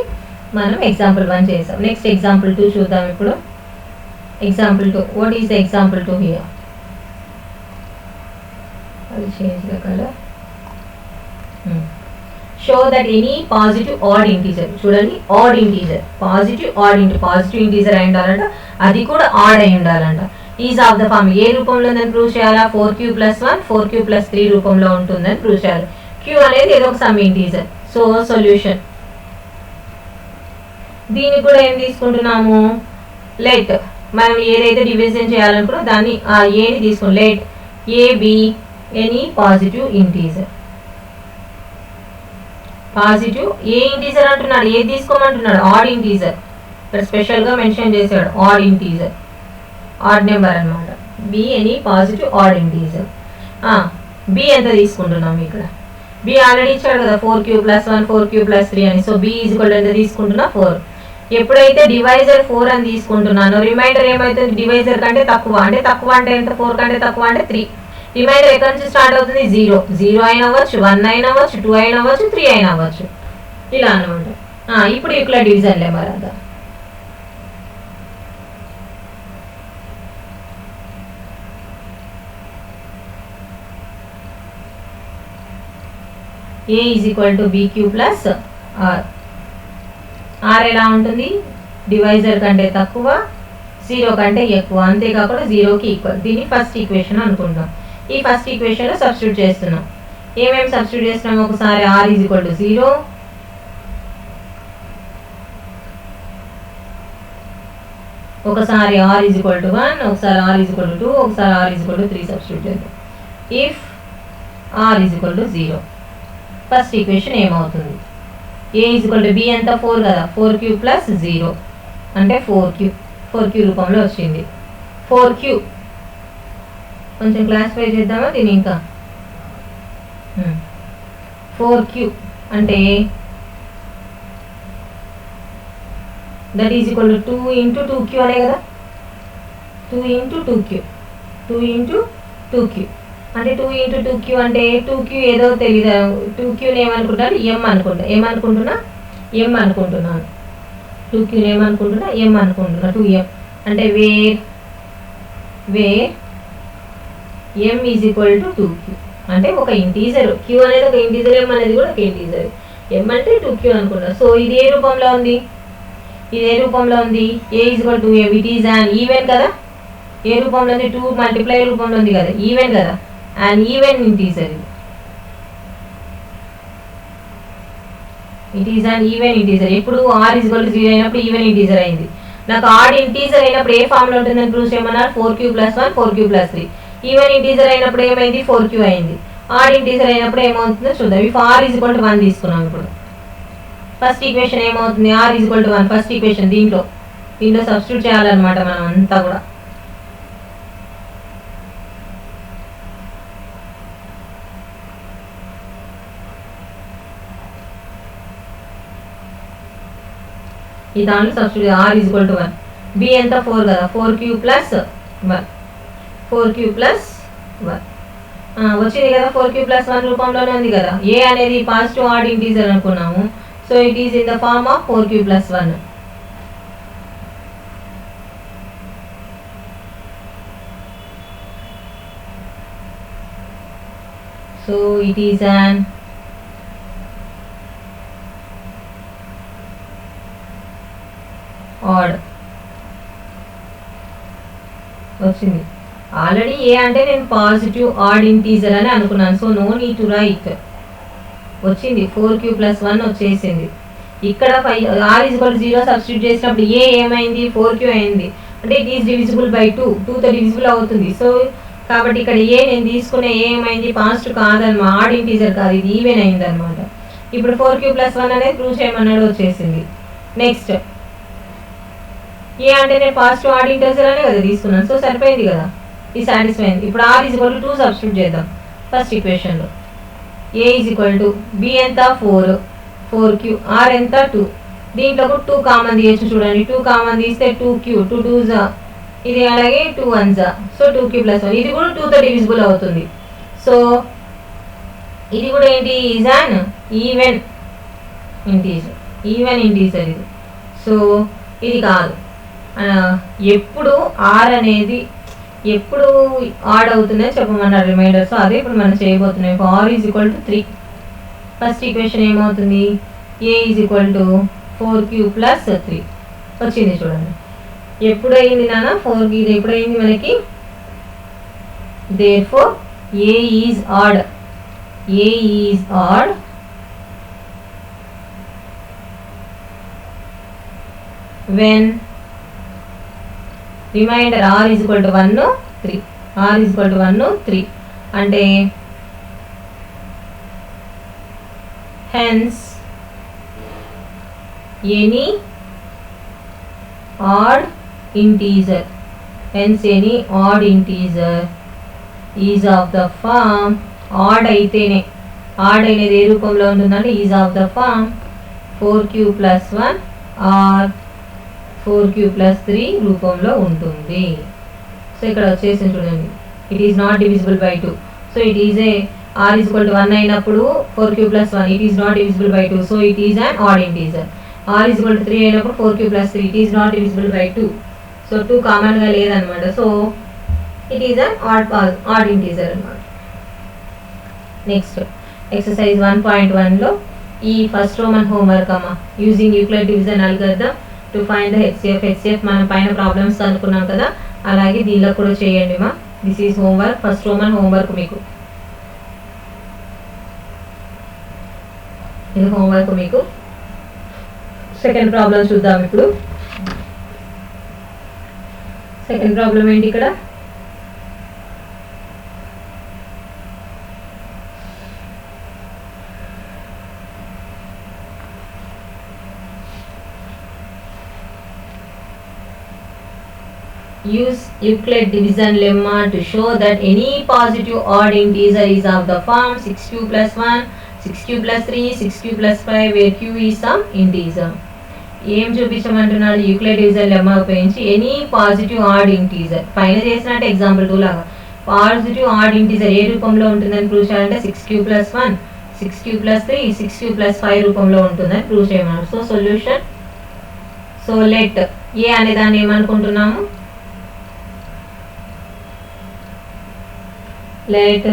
మనం ఎగ్జాంపుల్ 1 చేసాం. నెక్స్ట్ ఎగ్జాంపుల్ 2 చూద్దాం ఇప్పుడు. Example 2, what is the example 2 here? అది change the colour. Show that any positive odd integer, చూడండి odd integer, positive integer అయి ఉండాలంట, అది కూడా ఆడ్ అయి ఉండాలంట. ఈజ్ ఆఫ్ ద ఫార్మ్ ఏ రూపంలో ఉందని ప్రూవ్ చేయాలా, 4q ప్లస్ 1 4q ప్లస్ 3 రూపంలో ఉంటుందని ప్రూవ్ చేయాలి. q అనేది ఏదో ఒక సమ్ ఇంటీజర్. సో సొల్యూషన్, దీన్ని కూడా ఏం తీసుకుంటున్నాము, లెట్ మనం ఏదైతే డివిజన్ చేయాలనుకున్నా దాన్ని ఆ ఏని తీసుకుని, let A be any positive integer. Positive ఏ ఇంటీజర్ అంటున్నాడు, ఏ తీసుకోమంటున్నాడు, ఆడ్ ఇంటీజర్. ఇక్కడ స్పెషల్ గా మెన్షన్ చేశాడు ఆడ్ ఇంటీజర్, ఆడ్ నెంబర్ అన్నమాట. Be any positive odd integer. B ఎంత తీసుకుంటున్నాం ఇక్కడ, బి ఆల్రెడీ ఇచ్చాడు కదా 4q ప్లస్ 1 4q ప్లస్ 3 అని. సో బి ఈజ్ ఈక్వల్ ఎంత తీసుకుంటున్నా 4. ఎప్పుడైతే డివైజర్ 4 అని తీసుకుంటున్నానో రిమైండర్ ఏమవుతుంది, డివైజర్ కంటే తక్కువ. అంటే తక్కువ అంటే ఎంత, 4 కంటే తక్కువ అంటే 3. రిమైండర్ ఎక్కడి నుంచి స్టార్ట్ అవుతుంది, 0. 0 అయినా అవ్వచ్చు, 1 అయినా అవ్వచ్చు, 2 అయినా అవ్వచ్చు, 3 అయినా అవ్వచ్చు, ఇలా అనమాట. ఇప్పుడు యూక్లిడ్ డివిజన్లే మరి అదా. A is equal to BQ plus R. R ఎలా ఉంటుంది, డివైజర్ కంటే తక్కువ, 0 కంటే ఎక్కువ, అంతేకాకుండా 0కి ఈక్వల్. దీన్ని ఫస్ట్ ఈక్వేషన్ అనుకుంటాం. ఈ ఫస్ట్ ఈక్వేషన్లో సబ్స్టిట్యూట్ చేస్తున్నాం. ఏమేమి సబ్స్టిట్యూట్ చేస్తున్నాం, ఒకసారి R ఈజ్ ఈక్వల్ టు 0, ఒకసారి R ఈజ్ ఈక్వల్ టు 1, ఒకసారి R ఈజ్ ఈక్వల్ టు 2, ఒకసారి R is equal to 3 substitute చేద్దాం. If R is equal to 0, first equation ఏమవుతుంది, A is equal to B ఎంత 4 కదా, 4Q ప్లస్ 0 అంటే 4Q రూపంలో వచ్చింది. 4Q కొంచెం క్లాసిఫై చేద్దామా దీన్ని ఇంకా. 4Q అంటే that is equal to 2 into 2Q అనే కదా, 2 ఇంటూ 2Q, 2 ఇంటూ 2Q అంటే 2 ఇంటూ 2Q అంటే 2Q ఏదో తెలీదా, 2Qని ఏమనుకుంటాను, M అనుకుంటున్నాను, 2Qని ఏమనుకుంటున్నా, M అనుకుంటున్నా, 2M అంటే where M is equal to 2Q అంటే ఒక ఇంటీజర్, Q అనేది ఒక ఇంటీజర్, M అనేది కూడా ఒక ఇంటీజర్, M అంటే 2Q అనుకున్నా. సో ఇది ఏ రూపంలో ఉంది, A is equal to M, it is an even కదా, ఏ రూపంలో ఉంది, 2 మల్టిప్లై రూపంలో ఉంది కదా, ఈవెన్ కదా, and even integer, it is an even integer. ఎప్పుడు R ఈజ్ ఈక్వల్ టు 0 అయినప్పుడు ఈవెన్ ఇంటీజర్ అయింది. నాకు ఆడ్ ఇంటీజర్ అయినప్పుడు ఏ ఫామ్లో ఉంటుందని ప్రూవ్ చేయమన్నారు, 4Q plus 1, 4Q plus 3. Even integer అయినప్పుడు ఏమైంది, 4Q అయింది. ఆడ్ ఇంటీజర్ అయినప్పుడు ఏమవుతుందో చూద్దాం. If R is equal to 1 తీసుకున్నాం. ఇప్పుడు ఫస్ట్ ఈక్వేషన్ ఏమవుతుంది, R is equal to 1 first equation, దీంట్లో సబ్స్టిట్యూట్ చేయాలన్నమాట మనం అంతా కూడా. ఈ దాంట్లో substitute, R is equal to 1, B ఎంత 4 కదా, 4Q ప్లస్ 1, 4Q ప్లస్ 1 వచ్చింది కదా, 4Q ప్లస్ 1 రూపంలోనే ఉంది కదా. A అనేది పాజిటివ్ ఆడ్ ఇంటీజర్ అనుకున్నాము, so it is in the form of 4Q plus 1. So it is an odd వచ్చింది. ఆల్రెడీ ఏ అంటే నేను పాజిటివ్ ఆడ్ ఇంటీజర్ అని అనుకున్నాను, so no need to write. వచ్చింది 4Q ప్లస్ 1 వచ్చేసింది. ఇక్కడ R is equal to 0 substitute చేసినప్పుడు A ఏమైంది, 4Q అయింది. అంటే ఇట్ ఈస్ డివిజిబుల్ బై 2తో డివిజిబుల్ అవుతుంది. సో కాబట్టి ఇక్కడ ఏ నేను తీసుకునే ఏమైంది, పాజిటివ్ కాదన్నమాట, ఆడ్ ఇంటీజర్ కాదు, ఇది ఈవెన్ అయింది అనమాట. ఇప్పుడు 4Q ప్లస్ 1 అనేది ప్రూవ్ చేయమన్నాడు, వచ్చేసింది. నెక్స్ట్ ఏ అంటే నేను పాజిటివ్ ఆడ్ ఇంటీజర్ అనే కదా తీసుకున్నాను, సో సరిపోయింది కదా, ఇది సాటిస్ఫై అయింది. ఇప్పుడు R is equal to 2 substitute చేద్దాం ఫస్ట్ ఈక్వేషన్లో. A is equal to B ఎంత 4Q, R ఎంత 2, దీంట్లో 2 కామన్ తీయచ్చు చూడండి, 2 కామన్ తీస్తే 2Q, 2 2s, ఇది అలాగే 2 1s, సో 2Q ప్లస్ 1 ఇది కూడా 2తో డివిజిబుల్ అవుతుంది. సో ఇది కూడా ఏంటి, ఈజ్ అన్ ఈవెన్ ఇంటీజర్ ఇది. సో ఇది కాదు, ఎప్పుడు R అనేది ఎప్పుడు ఆడ్ అవుతుందని చెప్పమన్నారు రిమైండర్. సో అదే ఇప్పుడు మనం చేయబోతున్నాం. R is equal to 3 first equation ఏమవుతుంది, A is equal to 4Q plus 3 వచ్చింది చూడండి. ఎప్పుడు అయింది నాన్న, 4Q, ఇది ఎప్పుడు అయింది మనకి, therefore A is odd when remainder R is equal to 1 3, R is equal to 1 3 అంటే hence any odd integer is of the form, odd అయితేనే, ఆడ్ అనేది ఏ రూపంలో ఉంటుందంటే is of the form 4Q plus 1 or 4q plus 3 రూపంలో ఉంటుంది. So ఇక్కడ వచ్చేసి చూడండి, it is not divisible by 2. So it is a r is equal to 1 అయినప్పుడు 4q plus 1 it is not divisible by 2, so it is an odd integer. r is equal to 3 అయినప్పుడు 4q plus 3 it is not divisible by 2, so 2 common గా లేదన్నమాట. So it is an odd integer అన్నమాట. Next exercise 1.1 లో ఈ first Roman homework అమ్మ, using Euclid division algorithm to find the HCF మనం పైన problems అనుకున్నాం కదా, అలాగే దీనిలో కూడా చేయండి మా. This is homework, first Roman homework మీకు. ఇది హోంవర్క్ మీకు. సెకండ్ ప్రాబ్లం చూద్దాం ఇప్పుడు. సెకండ్ ప్రాబ్లం ఏంటి ఇక్కడ? Use Euclid division lemma to show that any positive odd integer is of the form 6q plus 1, 6q plus 3, 6q plus 5 where q is some integer. ఏం చూపించమంటున్నాడు? Euclid division lemma ఉపయోగించి any positive odd integer, పైన చేసినట్టు example 2 లాగా positive odd integer ఏ రూపంలో ఉంటుందని prove చేయాలంటే 6q plus 1, 6q plus 3, 6q plus 5 రూపంలో ఉంటుందని ప్రూవ్ చేయమన్నారు. సో సొల్యూషన్, సో లెట్ ఏ అనే దాన్ని ఏమనుకుంటున్నాము, let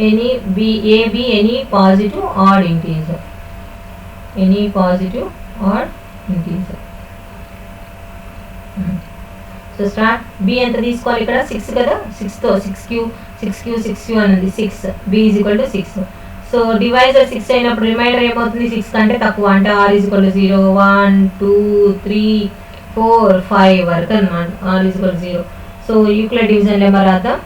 any be a be any positive odd integer, any positive odd integer. So start. b ఎంత తీసుకోవాలి ఇక్కడ? 6 కదా, 6 తో 6q అనేది 6, b is equal to 6. So divisor 6 అయినప్పుడు రిమైండర్ ఏమవుతుంది? 6 కంటే తక్కువ, అంటే r is equal to 0, 1 2 3 4 5 వరకు అన్నమాట. r is equal to 0. So Euclid division lemma రాద్దాం.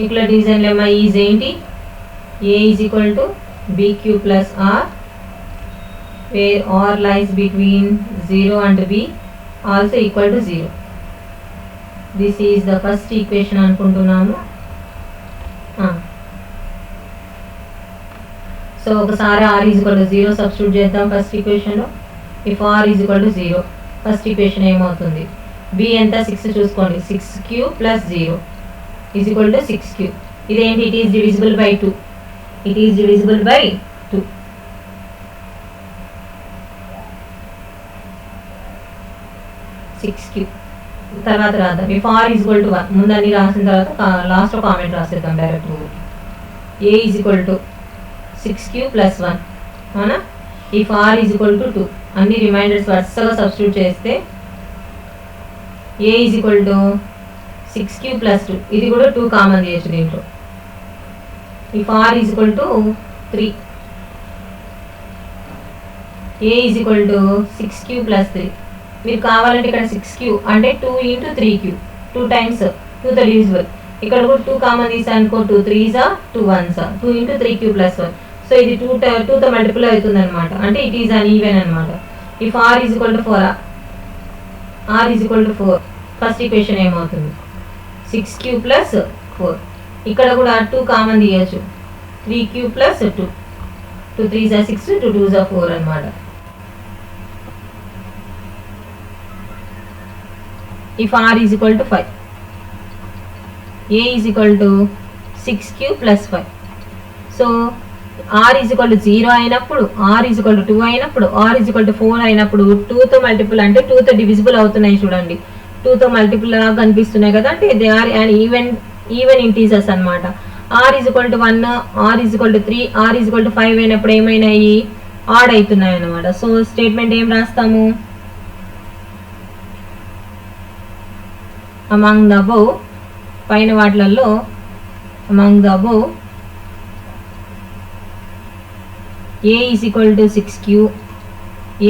Euclid division lemma is ఏంటి? a is equal to bq plus r where r lies between 0 and b also equal to 0. This is the first equation అనుకుంటున్నాము. So ఒకసారి r is equal to 0 substitute చేద్దాం first equation లో. if r is equal to 0 first equation ఏమవుతుంది? b ఎంత? 6 చూసుకోండి, 6q plus 0 is equal to 6q. ఇదేంటి? it is divisible by 2, it is divisible by 2. 6q తర్వాత రాద్దాం. if r is equal to 1 ముందన్ని రాసిన తర్వాత లాస్ట్ లో కామెంట్ రాసేద్దాం direct. a is equal to 6q plus 1 అవునా? if r is equal to 2 అన్ని reminders వరుసగా సబ్స్టిట్యూట్ చేస్తే a is equal to 6q plus 2, ఇది కూడా 2 కామన్ చేయొచ్చు దీంట్లో. if r is equal to 3, a is equal to 6q plus 3. మీరు కావాలంటే ఇక్కడ 6q అంటే 2 into 3q, 2 times 2 తో డివిజిబుల్. ఇక్కడ కూడా 2 కామన్ తీసానుకో, 2 3s 2 1s 2 into 3q plus 1. So ఇది 2 తో మల్టిపుల్ అవుతుంది అనమాట, అంటే ఇట్ ఈస్ అన్ ఈవెన్ అనమాట. if r is equal to 4, r is equal to 4 first equation ఏమవుతుంది? 6q plus 4. ఇక్కడ కూడా 2 కామన్ తీయచ్చు, 3q plus 2, 2 3s 6, 2 2s 4 అన్నమాట. if r is equal to 5, a is equal to 6q plus 5. So r is equal to 0 అయినప్పుడు, r is equal to 2 అయినప్పుడు, r is equal to 4 అయినప్పుడు 2 తో multiple అంటే 2 తో డివిజిబుల్ అవుతున్నాయి చూడండి. 2 తో మల్టిపుల్ లాగా కనిపిస్తున్నాయి కదా, అంటే they are and even integers అన్నమాట. r is equal to 1, r is equal to 3, r is equal to 5 అయినప్పుడు ఏమైనాయి? ఆడ్ అవుతున్నాయి అన్నమాట. సో స్టేట్మెంట్ ఏం రాస్తాము? అమాంగ్ ద అబోవ్, పైన వాటిలలో among the above a is equal to 6q,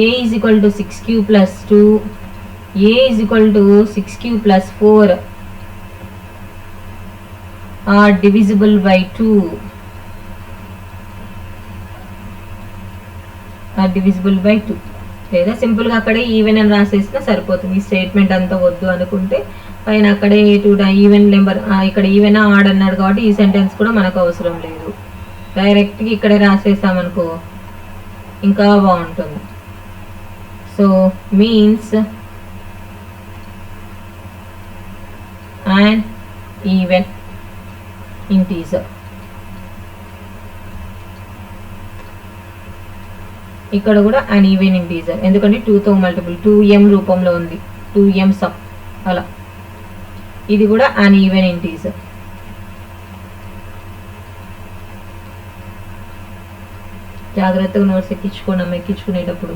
a is equal to 6q plus 2, a is equal to 6q plus 4 are divisible by 2, are divisible by 2. లేదా సింపుల్గా అక్కడే even అని రాసేసినా సరిపోతుంది. ఈ స్టేట్మెంట్ అంతా వద్దు అనుకుంటే పైన అక్కడే ఈవెన్ నెంబర్, ఇక్కడ ఈవెన్ ఆడ్ అన్నాడు కాబట్టి ఈ సెంటెన్స్ కూడా మనకు అవసరం లేదు. డైరెక్ట్గా ఇక్కడే రాసేసామనుకో ఇంకా బాగుంటుంది. So means and even integer. ఇక్కడ కూడా అన్ ఈవెన్ ఇంటీజర్, ఎందుకంటే 2తో మల్టిపుల్ 2m రూపంలో ఉంది, 2m సబ్ అలా. ఇది కూడా అన్ ఈవెన్ ఇంటీజర్. జాగ్రత్తగా notes ఎక్కించుకోండి ఎక్కించుకునేటప్పుడు.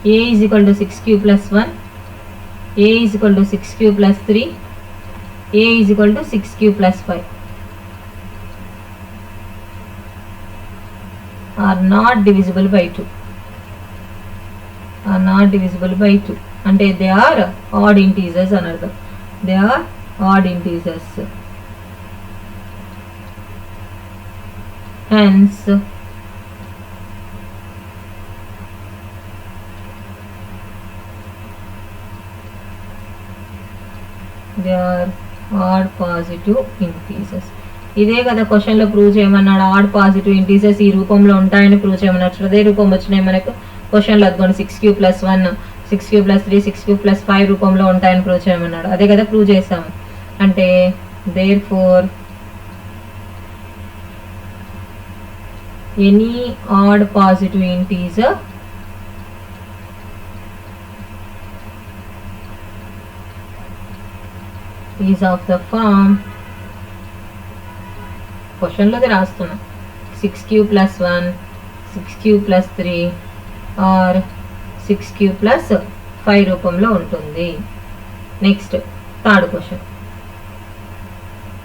a is equal to 6q plus 1, a is equal to 6q plus 3, a is equal to 6q plus 5 are not divisible by 2. Are not divisible by 2 అంటే they are odd integers అని అర్థం. They are odd integers. Hence they are odd positive integers. ఇదే కదా question లో prove చేయమన్నాడు. Add positive integers ఈ రూపంలో ఉంటాయని ప్రూవ్ చేయమన్నాడు. అదే రూపం వచ్చినాయి మనకు క్వశ్చన్ లో. అదిగోండి 6q plus 1, 6q plus 3, 6q plus 5 రూపంలో ఉంటాయని ప్రూవ్ చేయమన్నాడు. అదే కదా ప్రూవ్ చేసాము. అంటే therefore any odd positive integer is of the form, question లోది రాస్తున్నా, 6q plus 1, 6q plus 3 are 6q plus 5 రూపంలో ఉంటుంది. Next third question.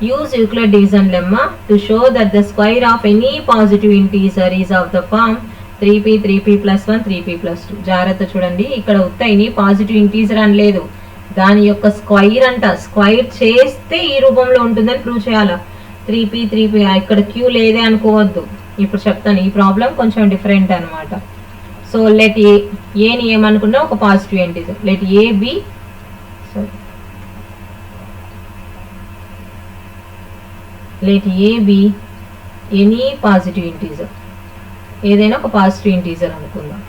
Use Euclid division lemma to show that the square of any positive integer is of the form 3p 3p plus 1 3p plus 2. జాగ్రత్త చూడండి, ఇక్కడ ఉత్తైని positive integer అని లేదు, దాని యొక్క square అంట. స్క్వైర్ చేస్తే ఈ రూపంలో ఉంటుందని ప్రూవ్ చేయాలా. 3p 3p, ఇక్కడ క్యూ లేదే అనుకోవద్దు. ఇప్పుడు చెప్తాను, ఈ ప్రాబ్లం కొంచెం డిఫరెంట్ అనమాట. సో లెట్ ఏని ఏమనుకున్నా ఒక positive integer. Let A be any positive integer, ఏదైనా ఒక పాజిటివ్ ఇంటీజర్ అనుకుందాం.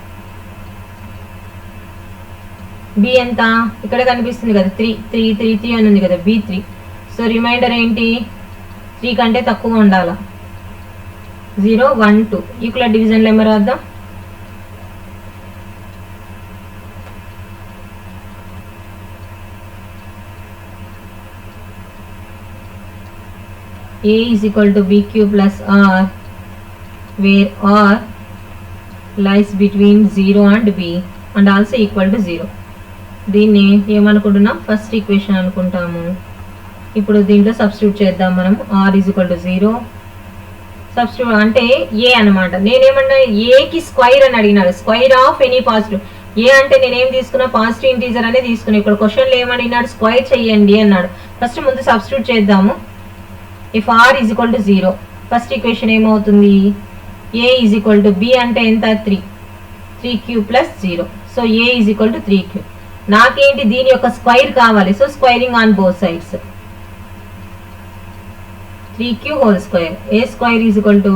బి ఎంత ఇక్కడ కనిపిస్తుంది కదా, 3 3 3 3 అని ఉంది కదా, b3. సో రిమైండర్ ఏంటి, 3 కంటే తక్కువ ఉండాలా. 0 1 2 యూక్లిడ్ డివిజన్ లెమ్మా రాద్దాం. a is equal to bq plus r, where r lies between 0 and b and also equal to 0. దీన్ని ఏమనుకుంటున్నాం, ఫస్ట్ ఈక్వేషన్ అనుకుంటాము. ఇప్పుడు దీంట్లో సబ్స్టిట్యూట్ చేద్దాం మనం. r is equal to 0 substitute అంటే ఏ అనమాట. నేనేమన్నా ఏకి స్క్వైర్ అని అడిగినాడు, స్క్వైర్ ఆఫ్ ఎనీ పాజిటివ్. ఏ అంటే నేనేం తీసుకున్నా, పాజిటివ్ ఇంటీజర్ అనేది తీసుకున్నా. ఇక్కడ క్వశ్చన్లో ఏమడిగినాడు, స్క్వైర్ చెయ్యండి అన్నాడు. ఫస్ట్ ముందు సబ్స్టిట్యూట్ చేద్దాము. If r is equal to 0, first equation ఏమవుతుంది, a is equal to b అంటే ఎంత, 3q plus 0. So a is equal to 3q. నాకేంటి, దీని యొక్క స్క్వైర్ కావాలి. So squaring on both sides, 3q whole square. a square is equal to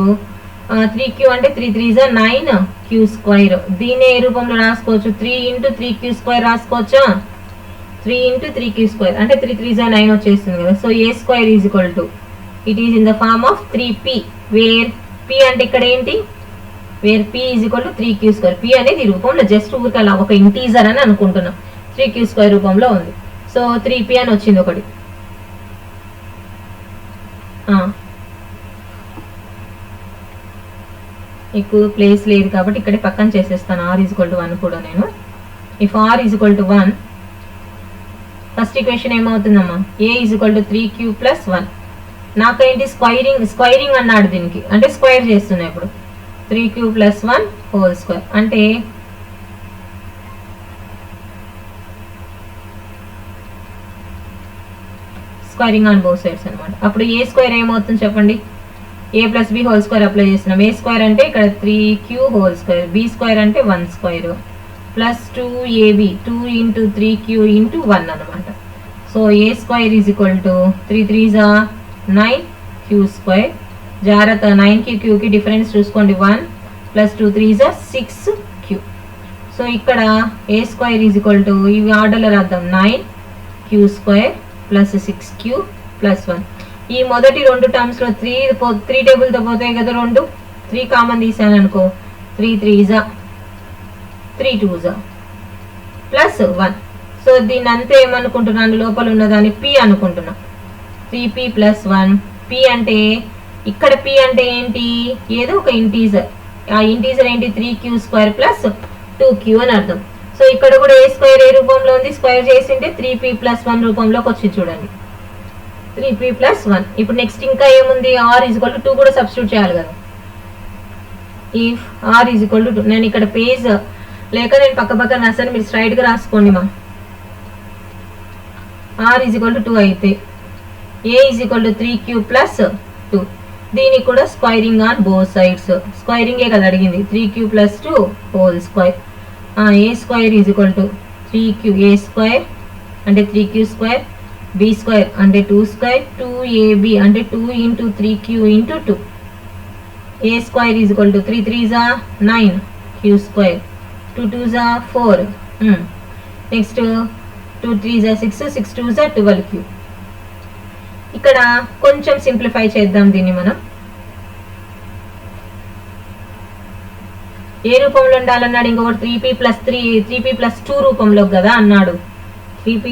3q అంటే 3 3s 9 q square. దీన్ని ఏ రూపంలో రాసుకోవచ్చు, 3 into 3q స్క్వైర్ రాసుకోవచ్చా. 3 into 3q స్క్వైర్ అంటే 3 3s 9 వచ్చేస్తుంది కదా. So a square is equal to, it is in the form of 3p, where p అంటే ఇక్కడ ఏంటి, where p is equal to 3q square. p అనేది ఈ రూపంలో జస్ట్ ఊరికి అలా ఒక ఇంటీజర్ అని అనుకుంటున్నాం, 3q స్క్వైర్ రూపంలో ఉంది. సో 3p అని వచ్చింది ఒకటి. మీకు ప్లేస్ లేదు కాబట్టి ఇక్కడే పక్కన చేసేస్తాను. r ఈజ్ ఈక్వల్ టు 1 కూడా నేను. If r is equal to 1, first equation ఏమవుతుందమ్మా, a is equal to 3q plus 1. నాకేంటి, స్క్వైరింగ్ అన్నాడు దీనికి, అంటే స్క్వైర్ చేస్తున్నా ఇప్పుడు. 3q plus 1 హోల్ స్క్వేర్ అంటే స్క్వైరింగ్ ఆన్ బోత్ సైడ్స్ అనమాట. అప్పుడు ఏ స్క్వేర్ ఏమవుతుంది చెప్పండి, a plus B whole square apply చేస్తున్నాం. ఏ స్క్వేర్ అంటే ఇక్కడ 3q whole square, B square అంటే 1 square plus 2ab 2 into 3q into 1 అనమాట. So A square is equal to 3 3s 9q square. జాగ్రత్త 9కి క్యూకి డిఫరెన్స్ చూసుకోండి, 1 ప్లస్ 2 3s 6q. సో ఇక్కడ ఏ square is equal to ఇవి ఆర్డర్లో రాద్దాం, 9q square plus 6q plus 1. ఈ మొదటి రెండు టర్మ్స్లో 3 టేబుల్తో పోతాయి కదా, 3 కామన్ తీసాను అనుకో, 3 3s 3 2s ప్లస్ 1. సో దీన్ని అంతే ఏమనుకుంటున్నాను, లోపల ఉన్నదాన్ని p అనుకుంటున్నా, 3p ప్లస్ 1. p అంటే ఇక్కడ p అంటే ఏంటి, ఏదో ఒక ఇంటీజర్. ఆ ఇంటీజర్ ఏంటి, 3q స్క్వేర్ ప్లస్ 2q అని అర్థం. సో ఇక్కడ కూడా ఏ స్క్వేర్ ఏ రూపంలో ఉంది, స్క్వేర్ చేసింటే 3p ప్లస్ 1 రూపంలోకి వచ్చి చూడండి, 3p ప్లస్ 1. ఇప్పుడు నెక్స్ట్ ఇంకా ఏముంది, r ఈజ్ ఈక్వల్ టు 2 కూడా సబ్స్టిట్యూట్ చేయాలి కదా. If r is equal to 2, నేను ఇక్కడ పేజ్ లేక నేను పక్క పక్కన రాసాను, మీరు స్ట్రైట్గా రాసుకోండి మా. r ఈజ్ ఈక్వల్ టు 2 అయితే a is equal to 3q plus 2. దీనికి కూడా స్క్వైరింగ్ ఆన్ బోత్ సైడ్స్, స్క్వైరింగే కదా అడిగింది, 3q plus 2 whole square. A square is equal to 3q, A square అంటే 3q స్క్వేర్, బి స్క్వేర్ అంటే 2 స్క్వేర్, 2ab అంటే 2 into 3q into 2. A square is equal to 3 3s 9q square, 2 2s 4, next 2 3s 6, 6 2s 12q. ఇక్కడ కొంచెం simplify చేద్దాం దీన్ని మనం. ఏ రూపంలో ఉండాలన్నాడు, ఇంకొకటి 3p ప్లస్ 2 రూపంలో కదా అన్నాడు. 3p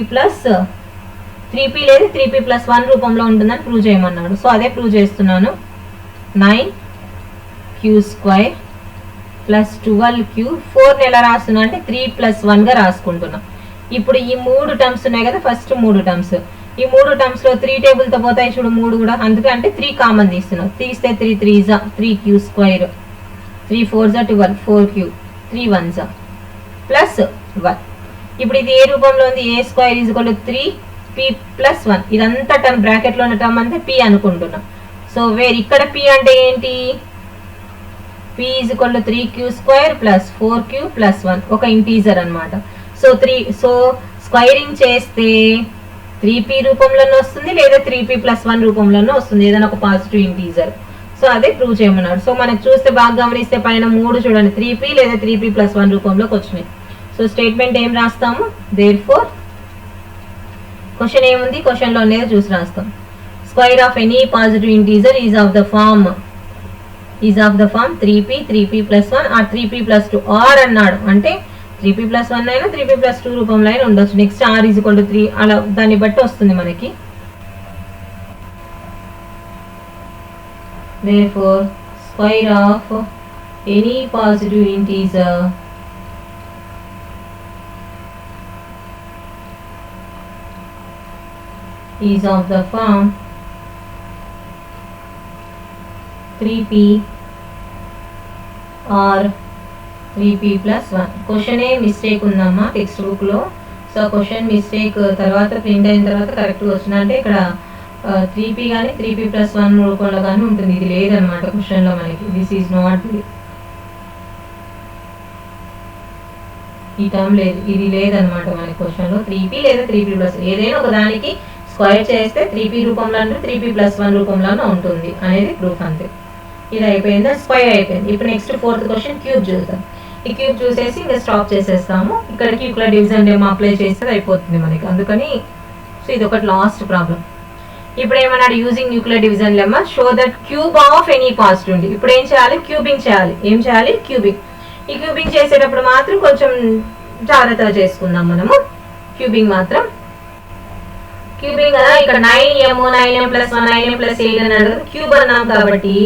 లేదు 3p ప్లస్ 1 రూపంలో ఉంటుందని ప్రూవ్ చేయమన్నాడు. సో అదే ప్రూవ్ చేస్తున్నాను. 9q square plus 12q. 4ని ఎలా రాస్తున్నా అంటే 3 ప్లస్ 1గా రాసుకుంటున్నా. ఇప్పుడు ఈ 3 టర్మ్స్ ఉన్నాయి కదా, ఫస్ట్ 3 టర్మ్స్, ఈ 3 టర్మ్స్లో 3 టేబుల్తో పోతాయి చూడు 3 కూడా, అందుకంటే 3 కామన్ తీస్తున్నాం. తీస్తే 3 3s 3q square, 3 4s 12, 4q, 3 1s plus 1. ఇప్పుడు ఇది ఏ రూపంలో ఉంది, a square is equal to 3p plus 1. ఇదంతా టర్మ్ బ్రాకెట్లో ఉన్న టర్మ్ అంతా p అనుకుంటున్నాం. సో ఇక్కడ p అంటే ఏంటి, p is equal to 3q square plus 4q plus 1, ఒక ఇంటీజర్ అనమాట. సో స్క్వైరింగ్ చేస్తే 3p రూపంలోనే వస్తుంది, లేదా 3p ప్లస్ 1 రూపంలోనే వస్తుంది, ఏదైనా ఒక పాజిటివ్ ఇంటీజర్. సో అదే ప్రూవ్ చేయమన్నాడు. సో మనకు చూస్తే బాగా గమనిస్తే పైన 3 చూడండి, 3p లేదా 3p ప్లస్ 1 రూపంలోకి వచ్చినాయి. సో స్టేట్మెంట్ ఏం రాస్తాము, దేర్ఫోర్ క్వశ్చన్ ఏముంది, క్వశ్చన్లో అనేది చూసి రాస్తాం. Square of any positive integer is of the form 3p, 3p plus 1 or 3p plus 2. Or అన్నాడు అంటే 3p ప్లస్ 1 అయినా 3p ప్లస్ 2 రూపంలో అయినా ఉండొచ్చు. Next r is equal to 3, అలా దాన్ని బట్టి వస్తుంది మనకి. Therefore, square of any positive integer is of the form 3p or 3p plus 1. Question A mistake ఉందమ్మా టెక్స్ట్ బుక్లో. సో క్వశ్చన్ మిస్టేక్ తర్వాత ప్రింట్ అయిన తర్వాత కరెక్ట్గా వచ్చిందంటే ఇక్కడ 3p కానీ 3p ప్లస్ 1 రూపంలో కానీ ఉంటుంది. ఇది లేదనమాట క్వశ్చన్లో మనకి, దిస్ ఈజ్ నాట్, ఈ టర్మ్ లేదు, ఇది లేదనమాట మనకి క్వశ్చన్లో. 3p లేదా 3p ప్లస్ ఏదైనా ఒక దానికి స్క్వేర్ చేస్తే 3p రూపంలో అంటే 3p ప్లస్ 1 రూపంలోనే ఉంటుంది అనేది ప్రూఫ్ అంతే. ఇది అయిపోయిందా, స్క్వేర్ అయిపోయింది. ఇప్పుడు నెక్స్ట్ 4th క్వశ్చన్ క్యూబ్ చూద్దాం. ఈ క్యూబ్ చూసేసి ఇంకా స్టాప్ చేసేస్తాము. ఇక్కడికి ఇక్కడ డివిజన్ ఏమో అప్లై చేస్తే అయిపోతుంది మనకి, అందుకని సో ఇది ఒకటి లాస్ట్ ప్రాబ్లం. ఇప్పుడు ఏమన్నాడు, using nuclear division lemma show that cube of any positive ఉంది. ఇప్పుడు ఏం చేయాలి, క్యూబింగ్ చేయాలి. ఏం చేయాలి, క్యూబింగ్. ఈ క్యూబింగ్ చేసేటప్పుడు మాత్రం కొంచెం జాగ్రత్తగా చేసుకుందాం మనము. క్యూబింగ్ మాత్రం క్యూబింగ్ కదా, ఇక్కడ 9m 9m plus 1 9m plus 8 అన్నాడు. క్యూబ్ అన్నాం కాబట్టి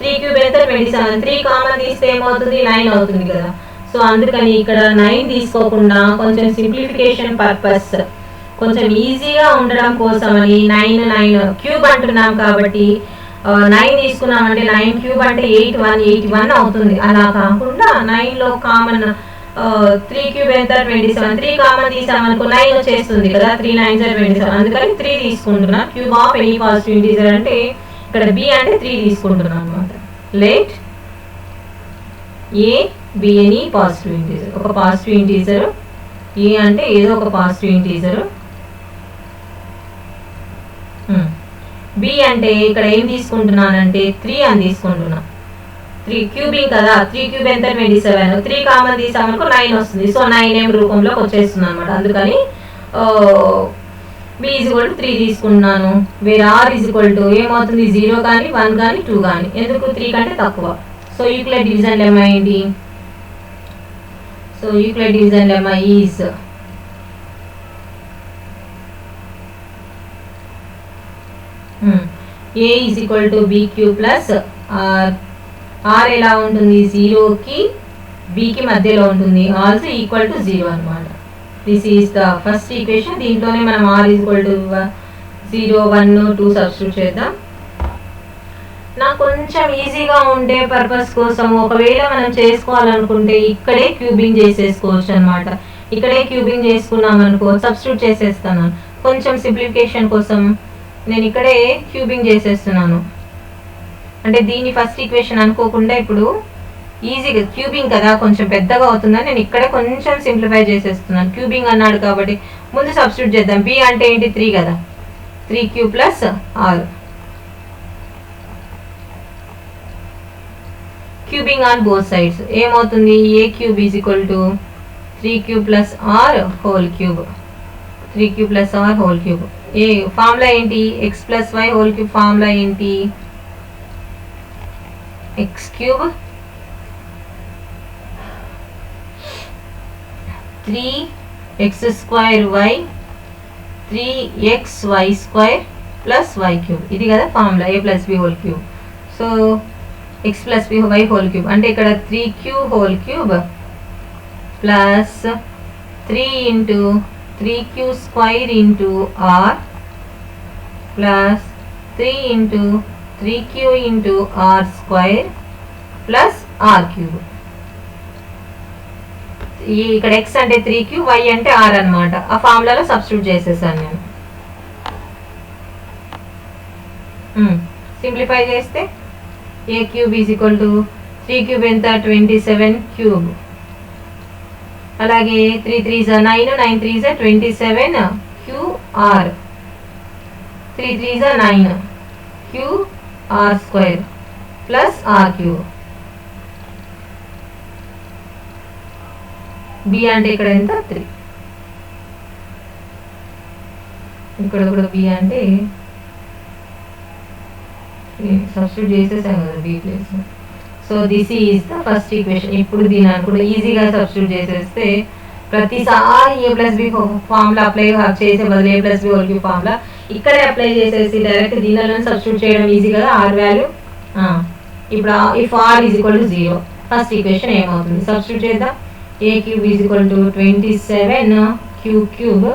3 క్యూబ్ అయితే 27, 3 కామన్ తీస్తే ఏమవుతుంది 9 అవుతుంది కదా. సో అందుకని ఇక్కడ 9 తీసుకోకుండా కొంచెం సింప్లిఫికేషన్ పర్పస్, కొంచెం ఈజీగా ఉండడం కోసం అని 9 క్యూబ్ అంటున్నాం కాబట్టి 9 తీసుకున్నామంటే 9 క్యూబ్ అంటే 81 అవుతుంది. అలా కాకుండా 9లో కామన్ 3 క్యూబ్ ఎంత 27, 3 కామన్ తీసామనుకో 9 వచ్చేస్తుంది కదా, 3 9 27, అందుకని 3 తీసుకుంటున్నా. Cube of any positive integer అంటే ఇక్కడ బి అంటే 3 తీసుకుంటున్నాను అనమాట. Let A be any positive integer, ఒక పాజిటివ్ ఇంటీజర్. ఏ అంటే ఏదో ఒక పాజిటివ్ ఇంటీజర్. బి అంటే ఇక్కడ ఏం తీసుకుంటున్నానంటే 3 అని తీసుకుంటున్నా. 3 క్యూబింగ్ కదా, 3 క్యూబ్ ఎంత 27, 3 కామన్ తీసామనుకో 9 వస్తుంది. సో 9m రూపంలోకి వచ్చేస్తుంది అనమాట. అందుకని బి ఈజ్ ఈక్వల్ టు 3 తీసుకున్నాను. వేరే ఆర్ ఈజ్ ఈక్వల్ టు ఏమవుతుంది 0 కానీ 1 కానీ 2 కానీ, ఎందుకు 3 కంటే తక్కువ. సో యూక్లిడ్ డివిజన్ లెమ్మా ఏంటి? So Euclid division lemma is a is equal to B Q plus R. R ఎలా ఉంటుంది 0కి బికి మధ్యలో ఉంటుంది, ఆల్సో ఈక్వల్ టు 0 అనమాట. This is the first equation. దీంట్లోనే మనం R is equal to 0 1 2 substitute చేద్దాం. నాకు కొంచెం ఈజీగా ఉండే పర్పస్ కోసం ఒకవేళ మనం చేసుకోవాలనుకుంటే ఇక్కడే క్యూబింగ్ చేసేసుకోవచ్చు అనమాట. ఇక్కడే క్యూబింగ్ చేసుకున్నాం అనుకో సబ్స్టిట్యూట్ చేసేస్తాను. కొంచెం సింప్లిఫికేషన్ కోసం నేను ఇక్కడే క్యూబింగ్ చేసేస్తున్నాను. అంటే దీన్ని ఫస్ట్ ఈక్వేషన్ అనుకోకుండా ఇప్పుడు ఈజీగా క్యూబింగ్ కదా కొంచెం పెద్దగా అవుతుందని నేను ఇక్కడే కొంచెం సింప్లిఫై చేసేస్తున్నాను. క్యూబింగ్ అన్నాడు కాబట్టి ముందు సబ్స్టిట్యూట్ చేద్దాం. బి అంటే ఏంటి 3 కదా, 3 cube plus r. Cubing on both sides ఏమవుతుంది? A cube is equal to 3 cube plus r whole cube. 3 cube plus r whole cube. ఏ ఫార్ములా ఏంటి? X plus y whole cube formula ఏంటి? X cube 3x square y 3xy square plus y cube. ఇది కదా formula a plus B whole cube. So x plus b y whole cube అంటే ఇక్కడ 3q whole cube plus 3 into 3q square into R plus 3 into 3q into R square plus R cube. ఇక్కడ X అంటే 3q, why అంటే are అనమాట. ఆ ఫార్ములాలో substitute చేసేసాను నేను. Simplify చేస్తే a cube is equal to 3 cube ఎంత 27 క్యూబ్. అలాగే 3 3 9, 9 3 27 QR, 3 3 9 QR square plus R cube. B అంటే ఇక్కడ ఎంత 3, ఇక్కడ కూడా బి అంటే సబ్స్టిట్యూట్ చేసేసాం కదా b place. So this is the first equation. ఇప్పుడు దీని కూడా ఈజీగా సబ్స్టిట్యూట్ చేసేస్తే ప్రతిసారి a plus b formula apply చేసే బదులు a plus B whole cube formula ఇక్కడే అప్లై చేసేసి డైరెక్ట్ దీనిలో సబ్స్టిట్యూట్ చేయడం ఈజీ కదా. ఆర్ వాల్యూ ఇప్పుడు if r is equal to 0 first equation ఏమవుతుంది? సబ్స్టిట్యూట్ చేద్దాం. A cube is equal to 27 queue cube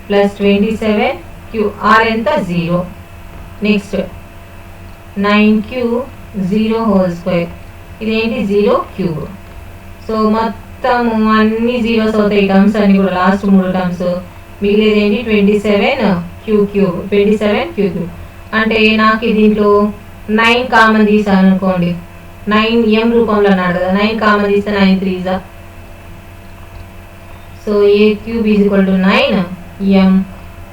plus 27 q. R ఎంత 0. Next 9q 0 whole square. ఇదేంటి 0 క్యూబ్. సో మొత్తము అన్ని జీరోస్ అవుతాయి. టర్మ్స్ అన్ని కూడా లాస్ట్ 3 టర్మ్స్. మిగిలేది ఏంటి 27 క్యూ క్యూబ్. 27 క్యూ క్యూబ్ అంటే నాకు దీంట్లో 9 కామన్ తీసాను అనుకోండి. 9m రూపంలో అన్నాడు కదా, 9 కామన్ తీస్తే 9 3 జా. So a cube is equal to 9m,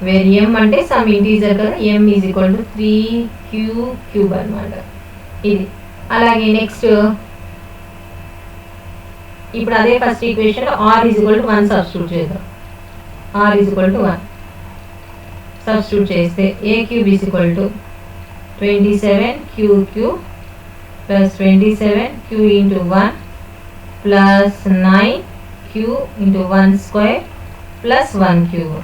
where m అంటే సమ్ ఇంటీజర్ కదా, m is equal to 3q cube అనమాట. ఇది అలాగే నెక్స్ట్ ఇప్పుడు అదే first equation r is equal to 1 substitute చేద్దాం. R is equal to 1 substitute చేస్తే a cube is equal to 27 queue cube plus 27 q into 1 plus 9 q into 1 square plus 1 cube.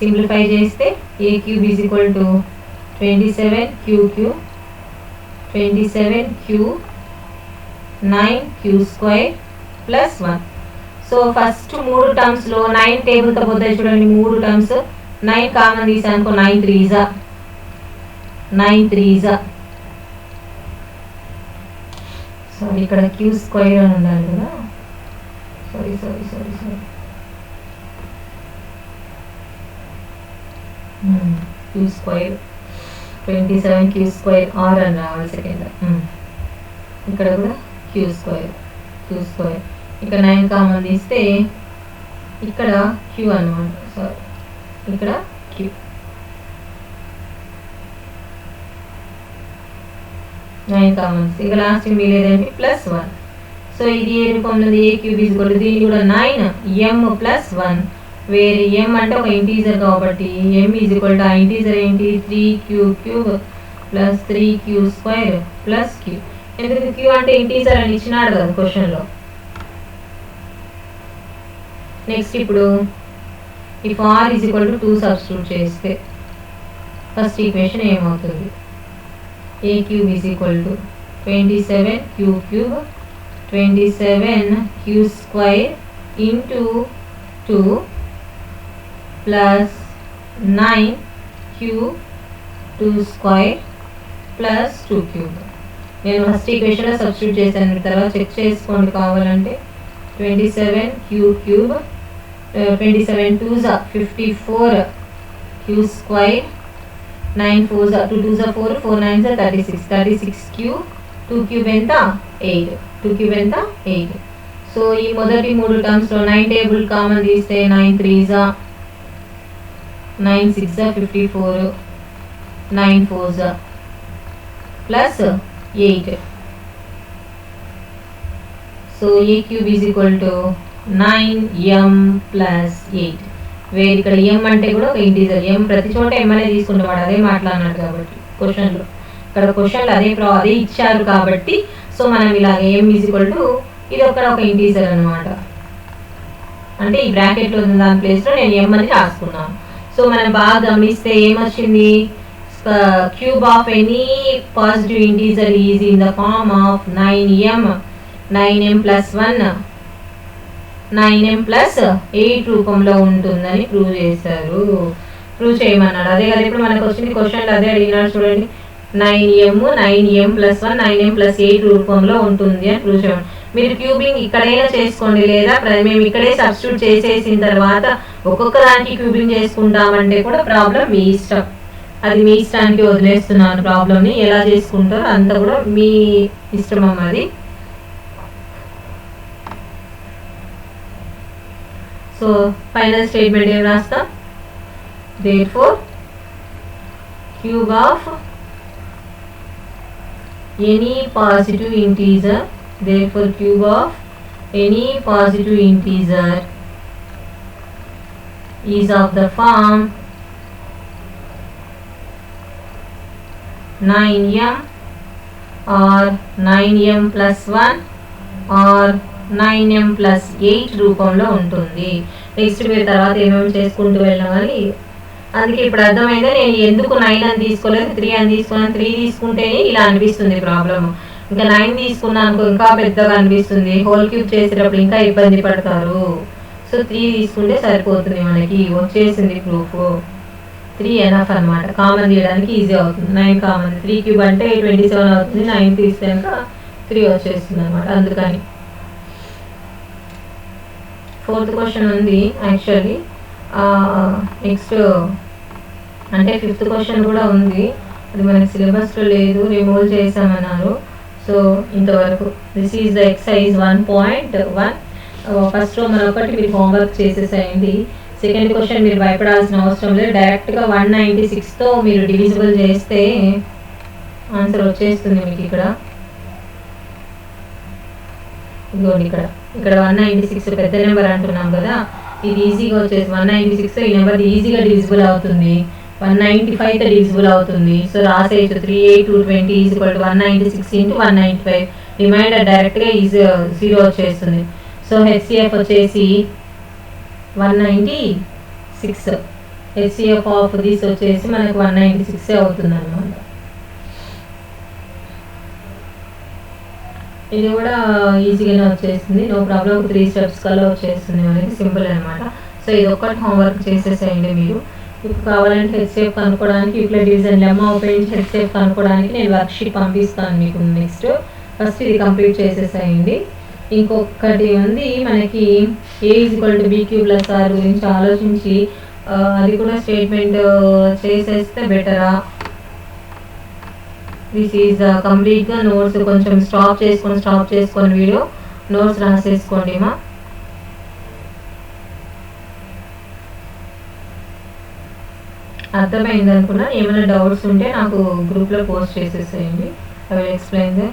Simplify చేస్తే a cube is equal to 27 queue cube 27 Q 9 Q square plus 1. So first 3 టర్మ్స్లో 9 టేబుల్తో పోతాయి చూడండి. 3 terms 9 common తీసానుకో 9 3 జా. 9 3 జా. So ఇక్కడ queue square అని ఉండాలి కదా. So sorry Q square 27 Q square R అని రావాలి సెకండ్. ఇక్కడ కూడా క్యూ స్క్వేర్ ఇక్కడ 9 కామన్ తీస్తే ఇక్కడ క్యూ అనమాట. సారీ ఇక్కడ క్యూ. నైన్ కామన్స్ ఇక లాస్ట్ మిగిలేదండి +1. సో ఇది ఏ రూపంలో ఉంది? ఏ క్యూబ్ ఈజ్ ఈక్వల్ టు దీన్ని కూడా 9m + 1 వేరే m అంటే ఒక ఇంటీజర్ కాబట్టి m ఈజ్ ఈక్వల్ టు ఆ ఇంటీజర్ ఏంటి 3q³ + 3q² + q. ఎందుకు q అంటే ఇంటీజర్ అని ఇచ్చినాడు కదా క్వశ్చన్లో. నెక్స్ట్ ఇప్పుడు if r is equal to 2 substitute చేస్తే ఫస్ట్ ఈక్వేషన్ ఏమవుతుంది? a cube is equal to 27q cube 27q square into 2 plus 9q 2 square plus 2 cube. నేను ఫస్ట్ ఈక్వేషన్లో సబ్స్టిట్యూట్ చేశాను, తర్వాత చెక్ చేసుకోండి కావాలంటే. 27q cube 27 2s 54 q square 9 4s 2 2s 4 4 9s 36 36q 2 cube ఎంత 8 2 cube ఎంత 8. So ఈ మొదటి మూడు టర్మ్స్లో 9 టేబుల్ కామన్ తీస్తే 9 3s 9 6s 54 9 4s plus 8. So a cube is equal to 9m plus 8. వేరు ఇక్కడ m అంటే కూడా ఒక ఇంటీజర్. m ప్రతి చోట m అనేది తీసుకుంటాడు, అదే మాట్లాడినాడు కాబట్టి క్వశ్చన్లో. ఇక్కడ క్వశ్చన్లో అదే ఇచ్చారు కాబట్టి సో మనం ఇలాగ m ఈజ్ ఈక్వల్ టు ఇది ఒక ఇంటీజర్ అనమాట. అంటే ఈ బ్రాకెట్లో ఉన్న దాని ప్లేస్లో నేను m అని రాసుకున్నాను. సో మనం బాగా గమనిస్తే ఏమొచ్చింది? Cube of any positive integer is in the form of 9m + 1 9m + 8 రూపంలో ఉంటుందని ప్రూవ్ చేశారు. ప్రూవ్ చేయమన్నాడు. అదే కదా ఇప్పుడు మనకు వచ్చింది క్వశ్చన్లో అదే అడిగినాడు చూడండి. 9m + 1 9m + 8 రూపంలో ఉంటుంది అని ప్రూవ్ చేయమని. మీరు క్యూబింగ్ ఇక్కడైనా చేసుకోండి, లేదా మేము ఇక్కడే సబ్స్టిట్యూట్ చేసేసిన తర్వాత ఒక్కొక్క దానికి క్యూబింగ్ చేసుకుంటామంటే కూడా ప్రాబ్లం మీ ఇష్టం. అది మీ ఇష్టానికి వదిలేస్తున్నాను. ప్రాబ్లమ్ని ఎలా చేసుకుంటారో అంతా కూడా మీ ఇష్టం అమ్మది. సో ఫైనల్ స్టేట్మెంట్ ఏం రాస్తాం? therefore cube of any positive integer is of the form 9m or 9m + 1 or 9m + 8 రూపంలో ఉంటుంది. నెక్స్ట్ మీరు తర్వాత ఏమేమి చేసుకుంటూ వెళ్ళాం కానీ అందుకే ఇప్పుడు అర్థమైందా నేను ఎందుకు 9 అని తీసుకోలేదు 3 అని తీసుకున్నాను. 3 తీసుకుంటేనే ఇలా అనిపిస్తుంది ప్రాబ్లమ్. ఇంకా 9 తీసుకున్నాను ఇంకా పెద్దగా అనిపిస్తుంది. హోల్ క్యూబ్ చేసేటప్పుడు ఇంకా ఇబ్బంది పడతారు. సో 3 తీసుకుంటే సరిపోతుంది. మనకి వచ్చేసింది ప్రూఫ్. 3 ఎనఫ్ అనమాట. కామన్ తీయడానికి ఈజీ అవుతుంది. 9 కామన్ 3 క్యూబ్ అంటే 27 అవుతుంది. 9 తీస్తే 3 వచ్చేస్తుంది అనమాట. అందుకని ఫోర్త్ క్వశ్చన్ ఉంది యాక్చువల్లీ. నెక్స్ట్ అంటే ఫిఫ్త్ క్వశ్చన్ కూడా ఉంది, అది మనకి సిలబస్లో లేదు, రిమూవ్ చేసామన్నారు. సో ఇంతవరకు this is the exercise 1.1. First row మరొకటి మీరు హోంవర్క్ చేసేసేయండి. సెకండ్ క్వశ్చన్ మీరు భయపడాల్సిన అవసరం లేదు. డైరెక్ట్గా 196తో మీరు డివిజిబుల్ చేస్తే ఆన్సర్ వచ్చేస్తుంది మీకు. ఇదిగోండి ఇక్కడ 196 పెద్ద నెంబర్ అంటున్నాం కదా, ఇది ఈజీగా వచ్చేసి 196 ఈ నెంబర్ ఈజీగా డివిజిబుల్ అవుతుంది. 195తో డివిజిబుల్ అవుతుంది. సో రాసేయచ్చు 38220 ఈజ్ ఈక్వల్ టు 196 × 195. రిమైండర్ డైరెక్ట్గా ఈజీ 0 వచ్చేస్తుంది. సో హెచ్సిఎఫ్ వచ్చేసి 196. హెచ్సిఎఫ్ ఆఫ్ దిస్ వచ్చేసి మనకు 196 అవుతుంది అనమాట. ఇది కూడా ఈజీగానే వచ్చేస్తుంది, నో ప్రాబ్లం. 3 స్టెప్స్ కల్లా వచ్చేస్తుంది మనకి, సింపుల్ అనమాట. సో ఇది ఒక్కటి హోంవర్క్ చేసేసేయండి మీరు. మీకు కావాలంటే హెచ్సిఎఫ్ కనుక్కోవడానికి యూక్లిడ్ డివిజన్ లెమ్మా ఉపయోగించి హెచ్సిఎఫ్ కనుక్కోవడానికి నేను వర్క్షీట్ పంపిస్తాను మీకు. నెక్స్ట్ ఫస్ట్ ఇది కంప్లీట్ చేసేసేయండి. ఇంకొకటి ఉంది మనకి a equal to b cube plus r గురించి ఆలోచించి అది కూడా స్టేట్మెంట్ చేసేస్తే బెటరా. దిస్ ఈజ్ కంప్లీట్గా నోట్స్ కొంచెం స్టాప్ చేసుకొని వీడియో నోట్స్ రాసేసుకోండి మా. అర్థమైంది అనుకున్నా. ఏమైనా డౌట్స్ ఉంటే నాకు గ్రూప్లో పోస్ట్ చేసేసేయండి. I will explain they.